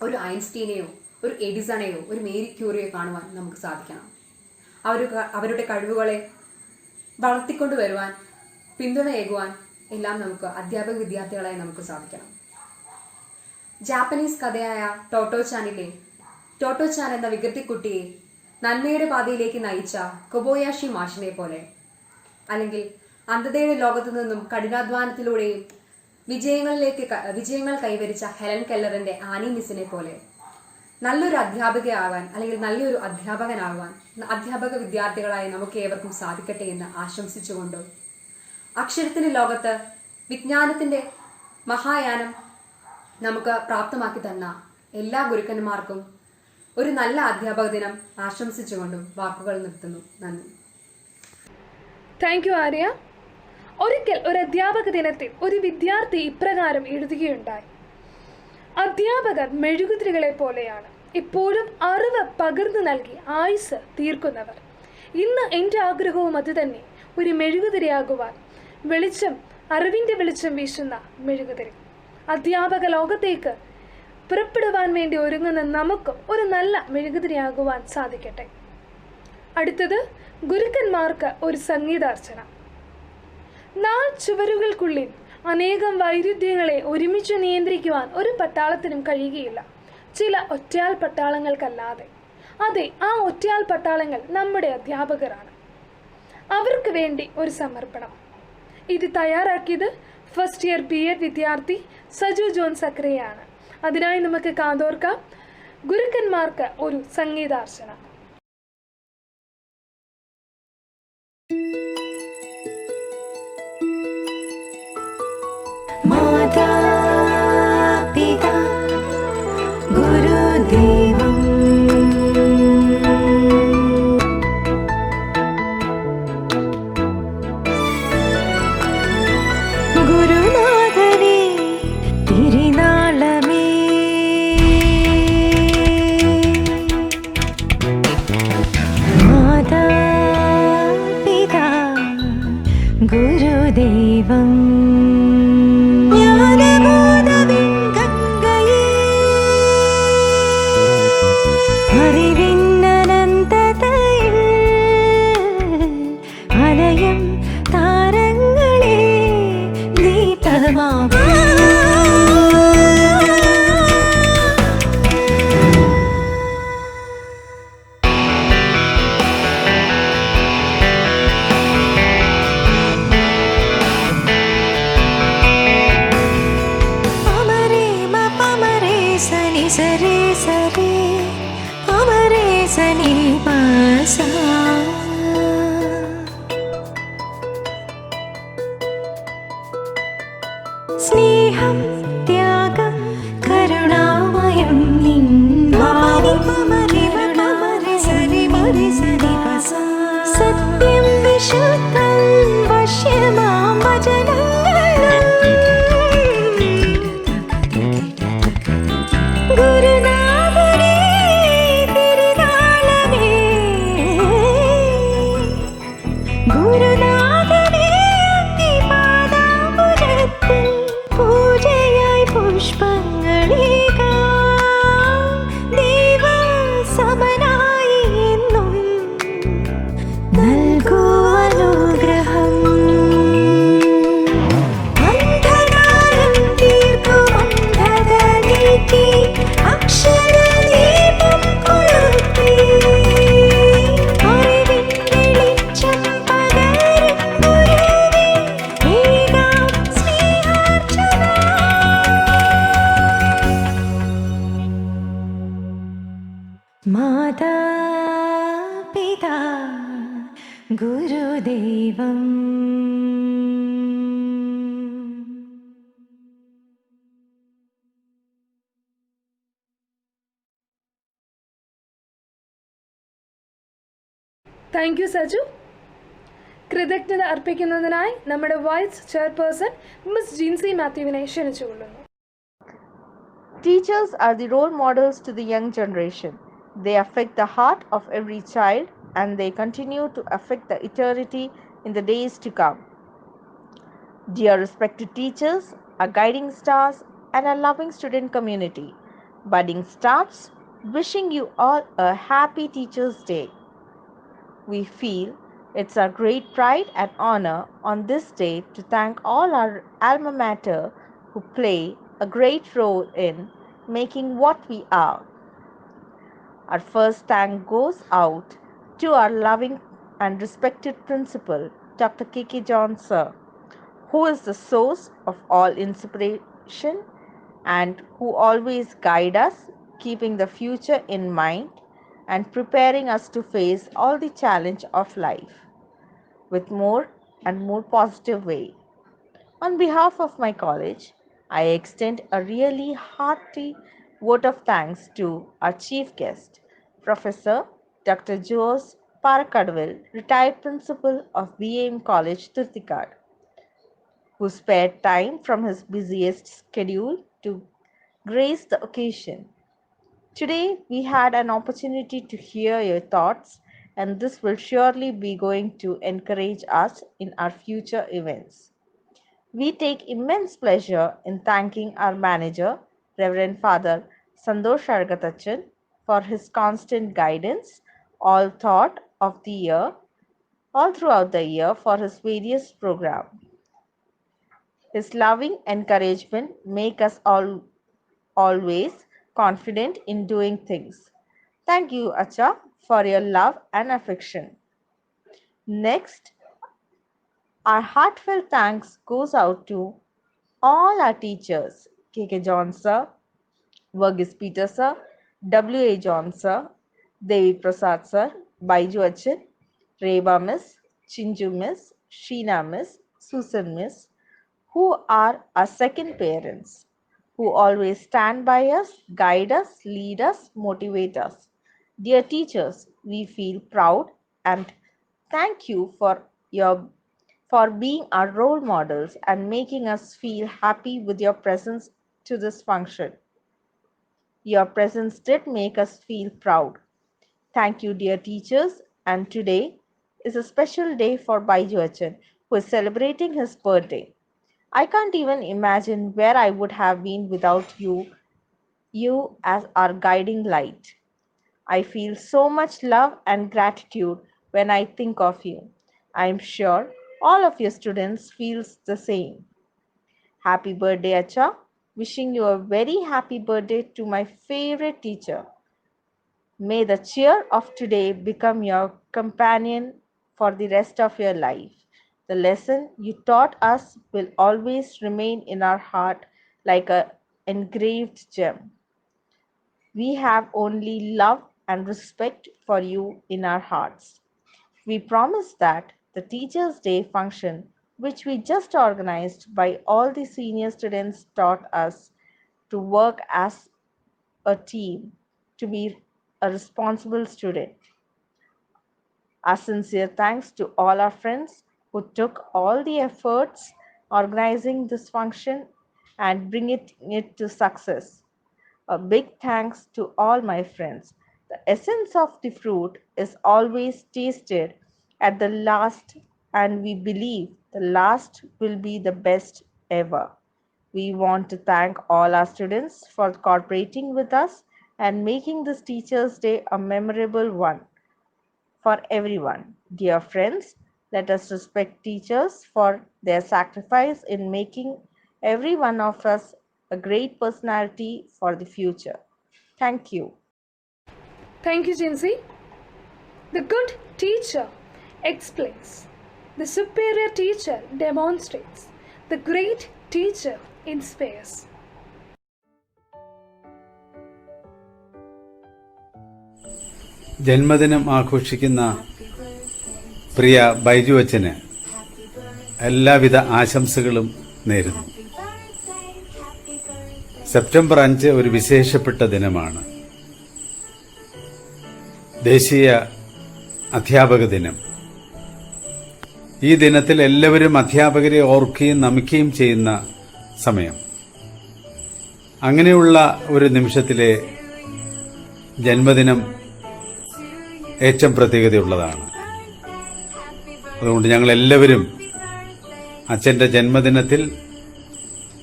ഒരു ഐൻസ്റ്റീനെയോ ഒരു എഡിസണെയോ ഒരു മേരി ക്യൂറിയോ കാണുവാൻ നമുക്ക് സാധിക്കണം. അവരുടെ കഴിവുകളെ വളർത്തിക്കൊണ്ടുവരുവാൻ, പിന്തുണയേകുവാൻ എല്ലാം നമുക്ക് അധ്യാപക വിദ്യാർത്ഥികളായി നമുക്ക് സാധിക്കണം. ജാപ്പനീസ് കഥയായ ടോട്ടോ ചാൻ എന്ന വികൃതിക്കുട്ടിയെ നന്മയുടെ പാതയിലേക്ക് നയിച്ച കൊബോയാഷി മാഷിനെ പോലെ, അല്ലെങ്കിൽ അന്ധതയുടെ ലോകത്തു നിന്നും കഠിനാധ്വാനത്തിലൂടെയും വിജയങ്ങൾ കൈവരിച്ച ഹെലൻ കെല്ലറിന്റെ ആനി മിസിനെ പോലെ നല്ലൊരു അധ്യാപികയാവാൻ അല്ലെങ്കിൽ നല്ലൊരു അധ്യാപകനാവാൻ അധ്യാപക വിദ്യാർത്ഥികളായി നമുക്ക് ഏവർക്കും സാധിക്കട്ടെ എന്ന് ആശംസിച്ചുകൊണ്ട്, അക്ഷരത്തിന്റെ ലോകത്ത് വിജ്ഞാനത്തിന്റെ മഹായാനം നമുക്ക് പ്രാപ്തമാക്കി തന്ന എല്ലാ ഗുരുക്കന്മാർക്കും ഒരു നല്ല അധ്യാപക ദിനം ആശംസിച്ചുകൊണ്ടും വാക്കുകൾ നിർത്തുന്നു. നന്ദി. Thank you Arya. ഒരിക്കൽ ഒരു അധ്യാപക ദിനത്തിൽ ഒരു വിദ്യാർത്ഥി ഇപ്രകാരം എഴുതുകയുണ്ടായി: അധ്യാപകർ മെഴുകുതിരികളെ പോലെയാണ്, എപ്പോഴും അറിവ് പകർന്നു നൽകി ആയുസ് തീർക്കുന്നവർ. ഇന്ന് എൻ്റെ ആഗ്രഹവും അത് തന്നെ, ഒരു മെഴുകുതിരിയാകുവാൻ. അറിവിൻ്റെ വെളിച്ചം വീശുന്ന മെഴുകുതിരി. അധ്യാപക ലോകത്തേക്ക് പുറപ്പെടുവാൻ വേണ്ടി ഒരുങ്ങുന്ന നമുക്കും ഒരു നല്ല മെഴുകുതിരിയാകുവാൻ സാധിക്കട്ടെ. അടുത്തത് ഗുരുക്കന്മാർക്ക് ഒരു സംഗീതാർച്ചന. 4 ചുവരുകൾക്കുള്ളിൽ അനേകം വൈരുദ്ധ്യങ്ങളെ ഒരുമിച്ച് നിയന്ത്രിക്കുവാൻ ഒരു പട്ടാളത്തിനും കഴിയുകയില്ല. ചില ഒറ്റയാൾ പട്ടാളങ്ങൾക്കല്ലാതെ. അതെ, ആ ഒറ്റയാൾ പട്ടാളങ്ങൾ നമ്മുടെ അധ്യാപകരാണ്. അവർക്ക് വേണ്ടി ഒരു സമർപ്പണം. ഇത് തയ്യാറാക്കിയത് ഫസ്റ്റ് ഇയർ BEd വിദ്യാർത്ഥി സജു ജോൺ സക്രിയയാണ്. അതിനായി നമുക്ക് കാതോർക്കാം ഗുരുക്കന്മാർക്ക് ഒരു സംഗീതാർച്ചന. മാതാ പിതാ ഗുരുദേവം ഗുരുനാഥനേ തിരുനാളമേ മാതാ പിതാ ഗുരുദേവം അറിവിന്നനന്തതയിൽ അലയം താരങ്ങളെ ദീപമാകും. പമരേ മ പമരേ സനി സരേ സരേ പമരേ സനി പസ. സ്നേഹം ത്യാഗം കരുണാമയം സത്യം വിശുദ്ധം വശ്യമാം വചനങ്ങളും ഗുരുനാഥനേ തിരുനാളമേ ഗുരുനാഥനേ പാദാംബുജത്തിൽ പൂജയായി പുഷ്പങ്ങളേകാം ദൈവ സമനായി എന്നും നൽകൂ അനുഗ്രഹം. അന്ധകാരം തീർക്കും അന്ധത നീക്കി അക്ഷരദീപം കൊളുത്തി അറിവിൻ വെളിച്ചം പകരും ഗുരുവേ ഏകാം സ്നേഹാർച്ചന. മാതാ പിതാ ഗുരുദേവം താങ്ക് യു സജു. കൃതജ്ഞത അർപ്പിക്കുന്നതിനായി നമ്മുടെ വൈസ് ചെയർപേഴ്സൺ മിസ് ജിൻസി മാത്യുവിനെ ക്ഷണിച്ചുകൊള്ളുന്നു. Teachers are the role models to the young generation. They affect the heart of every child and they continue to affect the eternity in the days to come. Dear respected teachers, our guiding stars, and our loving student community, budding starts wishing you all a happy Teachers' Day. We feel it's our great pride and honor on this day to thank all our alma mater who play a great role in making what we are. Our first thank goes out to our loving and respected principal, Dr. K.K. John Sir, who is the source of all inspiration and who always guide us, keeping the future in mind and preparing us to face all the challenge of life with more and more positive way. On behalf of my college, I extend a really hearty vote of thanks to our chief guest, Professor Dr. Jose Parakadwil, retired principal of BAM College, Thirthikad, who spared time from his busiest schedule to grace the occasion. Today, we had an opportunity to hear your thoughts, and this will surely be going to encourage us in our future events. We take immense pleasure in thanking our manager, Reverend Father Sandosh Argatachan, for his constant guidance all throughout the year for his various programs. His loving encouragement make us always confident in doing things. Thank you, Acha, for your love and affection. Next, our heartfelt thanks goes out to all our teachers, K.K. John sir, Verghese Peter sir, W.A. John sir, Devi Prasad sir, Baiju Achan, Reba miss, Chinju miss, Sheena miss, Susan miss, who are our second parents, who always stand by us, guide us, lead us, motivate us. Dear teachers, we feel proud and thank you for being our role models and making us feel happy with your presence to this function. Your presence did make us feel proud. Thank you, dear teachers. And today is a special day for Baiju Achan, who is celebrating his birthday. I can't even imagine where I would have been without you as our guiding light. I feel so much love and gratitude when I think of you. I am sure all of your students feels the same. Happy birthday, Acha. Wishing you a very happy birthday to my favorite teacher. May the cheer of today become your companion for the rest of your life. The lesson you taught us will always remain in our heart like an engraved gem. We have only love and respect for you in our hearts. We promise that the Teachers' Day function, which we just organized by all the senior students, taught us to work as a team, to be a responsible student. Our sincere thanks to all our friends who took all the efforts organizing this function and bringing it to success. A big thanks to all my friends. The essence of the fruit is always tasted at the last, and we believe the last will be the best ever. We want to thank all our students for cooperating with us and making this Teachers' Day a memorable one for everyone. Dear friends, let us respect teachers for their sacrifice in making every one of us a great personality for the future. Thank you. Thank you, Jinsi. The good teacher explains. The superior teacher demonstrates. The great teacher inspires. ജന്മദിനം ആഘോഷിക്കുന്ന പ്രിയ ബൈജു അച്ഛന് എല്ലാവിധ ആശംസകളും നേരുന്നു. September 5 ഒരു വിശേഷപ്പെട്ട ദിനമാണ്. ദേശീയ അധ്യാപക ദിനം. ഈ ദിനത്തിൽ എല്ലാവരും അധ്യാപകരെ ഓർക്കുകയും നമിക്കുകയും ചെയ്യുന്ന സമയം. അങ്ങനെയുള്ള ഒരു നിമിഷത്തിലെ ജന്മദിനം ഏറ്റവും പ്രത്യേകതയുള്ളതാണ്. അതുകൊണ്ട് ഞങ്ങളെല്ലാവരും അച്ഛൻ്റെ ജന്മദിനത്തിൽ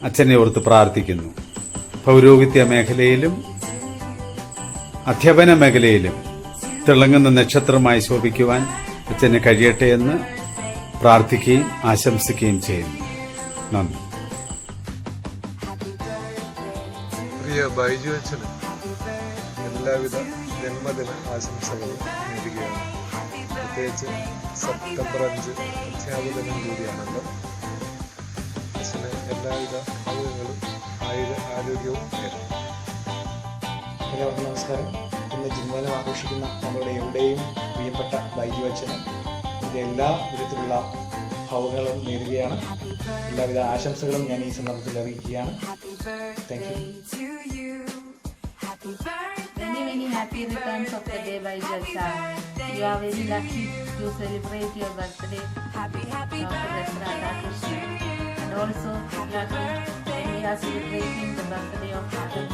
അച്ഛനെ ഓർത്ത് പ്രാർത്ഥിക്കുന്നു. പൗരോഹിത്യ മേഖലയിലും അധ്യാപന മേഖലയിലും തിളങ്ങുന്ന നക്ഷത്രമായി ശോഭിക്കുവാൻ അച്ഛന് കഴിയട്ടെ എന്ന് പ്രാർത്ഥിക്കുകയും ആശംസിക്കുകയും ചെയ്യുന്നു. നന്ദി. പ്രിയ ബൈജു അച്ഛന് എല്ലാവിധ ജന്മദിന ആശംസകളും നേരുകയാണ്. പ്രത്യേകിച്ച് സെപ്റ്റംബർ 5 അധ്യാപക ദിനം കൂടിയാണല്ലോ. അച്ഛന് എല്ലാവിധ ഭാവുകങ്ങളും ആരോഗ്യവും നേരുന്നു. എല്ലാവർക്കും നമസ്കാരം. ഇന്ന് ജന്മദിനം ആഘോഷിക്കുന്ന നമ്മുടെ എവിടെയും പ്രിയപ്പെട്ട ബൈജു അച്ഛന് ഇതിൻ്റെ എല്ലാ വിധത്തിലുള്ള ഭാവങ്ങളും നേരുകയാണ്. എല്ലാവിധ ആശംസകളും ഞാൻ ഈ സന്ദർഭത്തിൽ അറിയിക്കുകയാണ്. Thank you. Many happy returns of the day, Baiju Acha. You are very lucky to celebrate your birthday, Dr. Dasra Radhakrishna. And also, when we are celebrating the birthday of Father,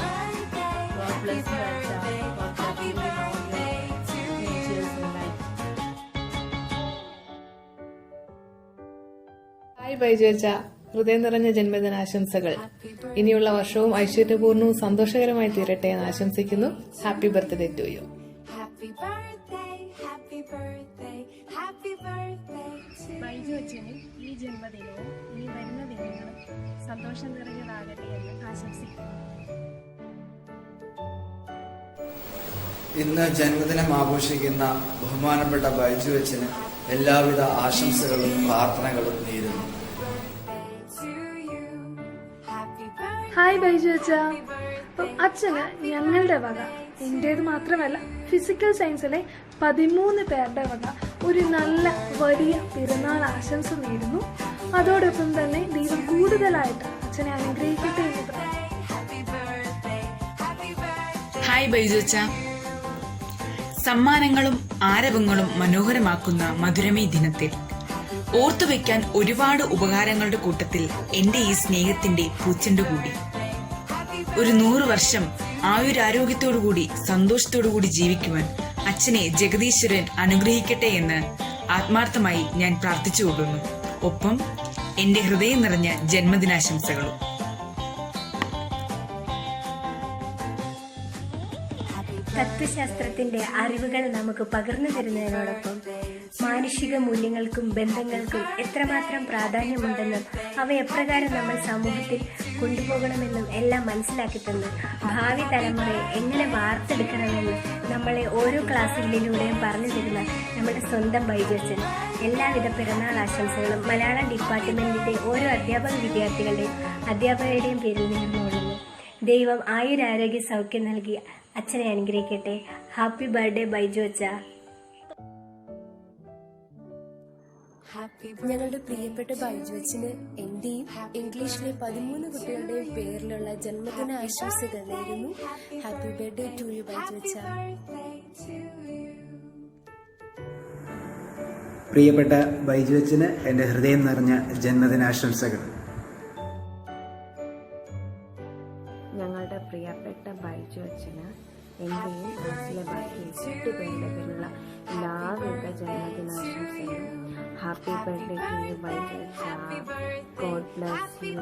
you are blessed, Acha, for fulfilling all your natures in life. Hi Baiju അച്ച, ഹൃദയം നിറഞ്ഞ ജന്മദിനാശംസകൾ. ഇനിയുള്ള വർഷവും ഐശ്വര്യപൂർണ്ണവും സന്തോഷകരമായി തീരട്ടെ എന്ന് ആശംസിക്കുന്നു. Happy birthday to you. Baiju അച്ഛന് ഈ ജന്മദിനവും ഇനി വരുന്ന ദിനങ്ങളും സന്തോഷം നിറഞ്ഞതാകട്ടെ എന്ന് ആശംസിക്കുന്നു. ഇന്ന് ജന്മദിനം ആഘോഷിക്കുന്ന ബഹുമാനപ്പെട്ട ബൈജു അച്ഛന് എല്ലാവിധ ആശംസകളും പ്രാർത്ഥനകളും നേരുന്നു. ഹായ് ബൈജു അച്ഛ. അപ്പം അച്ഛന് ഞങ്ങളുടെ വക, എൻ്റേത് മാത്രമല്ല ഫിസിക്കൽ സയൻസിലെ 13 പേരുടെ വക ഒരു നല്ല വലിയ പിറന്നാൾ ആശംസ നേരുന്നു. അതോടൊപ്പം തന്നെ ദൈവം കൂടുതലായിട്ട് അച്ഛനെ അനുഗ്രഹിക്കട്ടെ എന്ന് പറയാം. ഹായ് ബൈജു അച്ഛ. സമ്മാനങ്ങളും ആരവങ്ങളും മനോഹരമാക്കുന്ന മധുരമേ ദിനത്തിൽ ഓർത്തുവെക്കാൻ ഒരുപാട് ഉപകാരങ്ങളുടെ കൂട്ടത്തിൽ എന്റെ ഈ സ്നേഹത്തിന്റെ പൂച്ചെണ്ട് കൂടി. ഒരു 100 വർഷം ആയുരാരോഗ്യത്തോടുകൂടി സന്തോഷത്തോടുകൂടി ജീവിക്കുവാൻ അച്ഛനെ ജഗദീശ്വരൻ അനുഗ്രഹിക്കട്ടെ എന്ന് ആത്മാർത്ഥമായി ഞാൻ പ്രാർത്ഥിച്ചുകൊള്ളുന്നു. ഒപ്പം എന്റെ ഹൃദയം നിറഞ്ഞ ജന്മദിനാശംസകളും. തത്വശാസ്ത്രത്തിന്റെ അറിവുകൾ നമുക്ക് പകർന്നു തരുന്നതിനോടൊപ്പം മാനുഷിക മൂല്യങ്ങൾക്കും ബന്ധങ്ങൾക്കും എത്രമാത്രം പ്രാധാന്യമുണ്ടെന്നും അവ എപ്രകാരം നമ്മൾ സമൂഹത്തിൽ കൊണ്ടുപോകണമെന്നും എല്ലാം മനസ്സിലാക്കി തന്ന് ഭാവി തലമുറയെ എങ്ങനെ വാർത്തെടുക്കണമെന്ന് നമ്മളെ ഓരോ ക്ലാസ്സുകളിലൂടെയും പറഞ്ഞു തരുന്ന നമ്മുടെ സ്വന്തം ബൈജു അച്ഛൻ എല്ലാവിധ പിറന്നാൾ ആശംസകളും മലയാളം ഡിപ്പാർട്ട്മെന്റിന്റെ ഓരോ അധ്യാപകരുടെയും പേരിൽ നേർന്നുകൊള്ളുന്നു. ദൈവം ആയുരാരോഗ്യ സൗഖ്യം നൽകി അച്ഛനെ അനുഗ്രഹിക്കട്ടെ. ഹാപ്പി ബർത്ത്ഡേ ബൈജു അച്ഛ. ഞങ്ങളുടെ പ്രിയപ്പെട്ട ബൈജു അച്ഛന് എന്റെയും ഇംഗ്ലീഷിലെ 13 കുട്ടികളുടെയും പേരിലുള്ള ജന്മദിന ആശംസകൾ നേരുന്നു. Happy birthday to you Baiju അച്ഛ. പ്രിയപ്പെട്ട ബൈജു അച്ഛന് എൻ്റെ ഹൃദയം നിറഞ്ഞ ജന്മദിനാശംസകൾ. ഞങ്ങളുടെ പ്രിയപ്പെട്ട ബൈജു അച്ഛന് എൻ്റെയും ക്ലാസ്സിലെ ബാക്കി 8 പേരുടെ പേരുള്ള എല്ലാവിധ ജന്മദിനാശംസകളും. Happy birthday to you Baiju അച്ഛ. God bless you.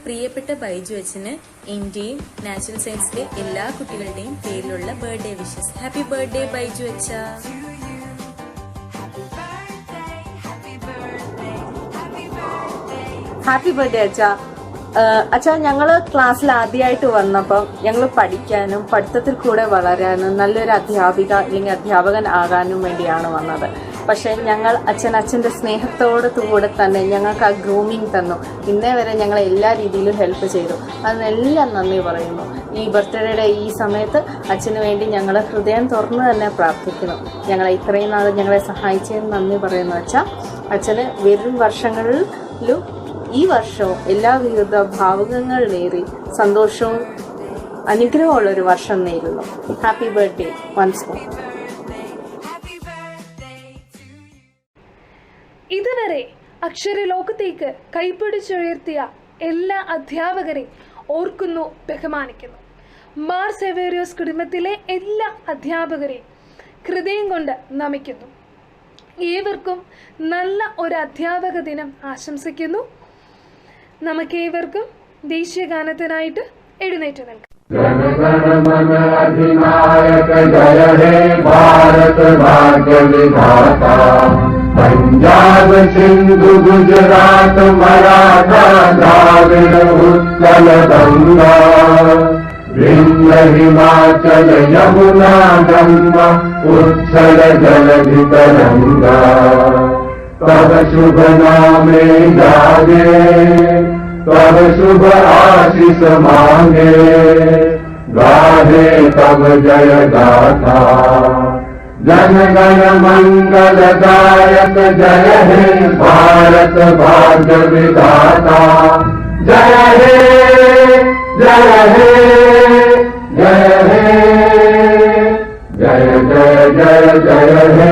പ്രിയപ്പെട്ട ബൈജു അച്ഛന് എൻ്റെയും നാച്ചുറൽ സയൻസിലെ എല്ലാ കുട്ടികളുടെയും പേരിലുള്ള birthday wishes. Happy birthday Baiju അച്ഛ. ഹാപ്പി ബർത്ത്ഡേ അച്ഛ. അച്ഛാ, ഞങ്ങള് ക്ലാസ്സിൽ ആദ്യമായിട്ട് വന്നപ്പം ഞങ്ങൾ പഠിക്കാനും പഠിത്തത്തിൽ കൂടെ വളരാനും നല്ലൊരു അധ്യാപിക അല്ലെങ്കിൽ അധ്യാപകൻ ആകാനും വേണ്ടിയാണ് വന്നത്. പക്ഷെ ഞങ്ങൾ അച്ഛൻ്റെ സ്നേഹത്തോടു കൂടെ തന്നെ ഞങ്ങൾക്ക് ആ ഗ്രൂമിങ് തന്നു. ഇന്നേ വരെ ഞങ്ങളെ എല്ലാ രീതിയിലും ഹെൽപ്പ് ചെയ്തു. അതിനെല്ലാം നന്ദി പറയുന്നു. ഈ ബർത്ത്ഡേയുടെ ഈ സമയത്ത് അച്ഛന് വേണ്ടി ഞങ്ങൾ ഹൃദയം തുറന്ന് തന്നെ പ്രാർത്ഥിക്കുന്നു. ഞങ്ങളെ ഇത്രയും നാൾ ഞങ്ങളെ സഹായിച്ചതിന് നന്ദി പറയുന്നു അച്ഛ. അച്ഛന് വരും വർഷങ്ങളിലും ഈ വർഷവും എല്ലാവിധ ഭാവുകങ്ങളിലേറി സന്തോഷവും അനുഗ്രഹമുള്ളൊരു വർഷം നേരുന്നു. Happy birthday once more. ഇതുവരെ അക്ഷരലോകത്തേക്ക് കൈപ്പിടിച്ചുയർത്തിയ എല്ലാ അധ്യാപകരെയും ഓർക്കുന്നു, ബഹുമാനിക്കുന്നു. മാർ സേവേറിയോസ് കുടുംബത്തിലെ എല്ലാ അധ്യാപകരെയും ഹൃദയം കൊണ്ട് നമിക്കുന്നു. ഏവർക്കും നല്ല ഒരു അധ്യാപക ദിനം ആശംസിക്കുന്നു. നമുക്കേവർക്കും ദേശീയ ഗാനത്തിനായിട്ട് എഴുന്നേറ്റ് നിൽക്കാം. जनगणमन अधिनायक जय हे भारत भाग्य विधाता पंजाब सिंधु गुजरात मराठा द्राविड़ उत्कल गंगा विंध्य हिमाचल यमुना गंगा उच्छल जलधि तरंगा तब शुभ नामे जागे तब शुभ आशीष मांगे गाहे तब जय गाथा जन गण मंगल दायक जय हे भारत भाग्य विधाता जय हे जय हे जय हे जय जय जय जय हे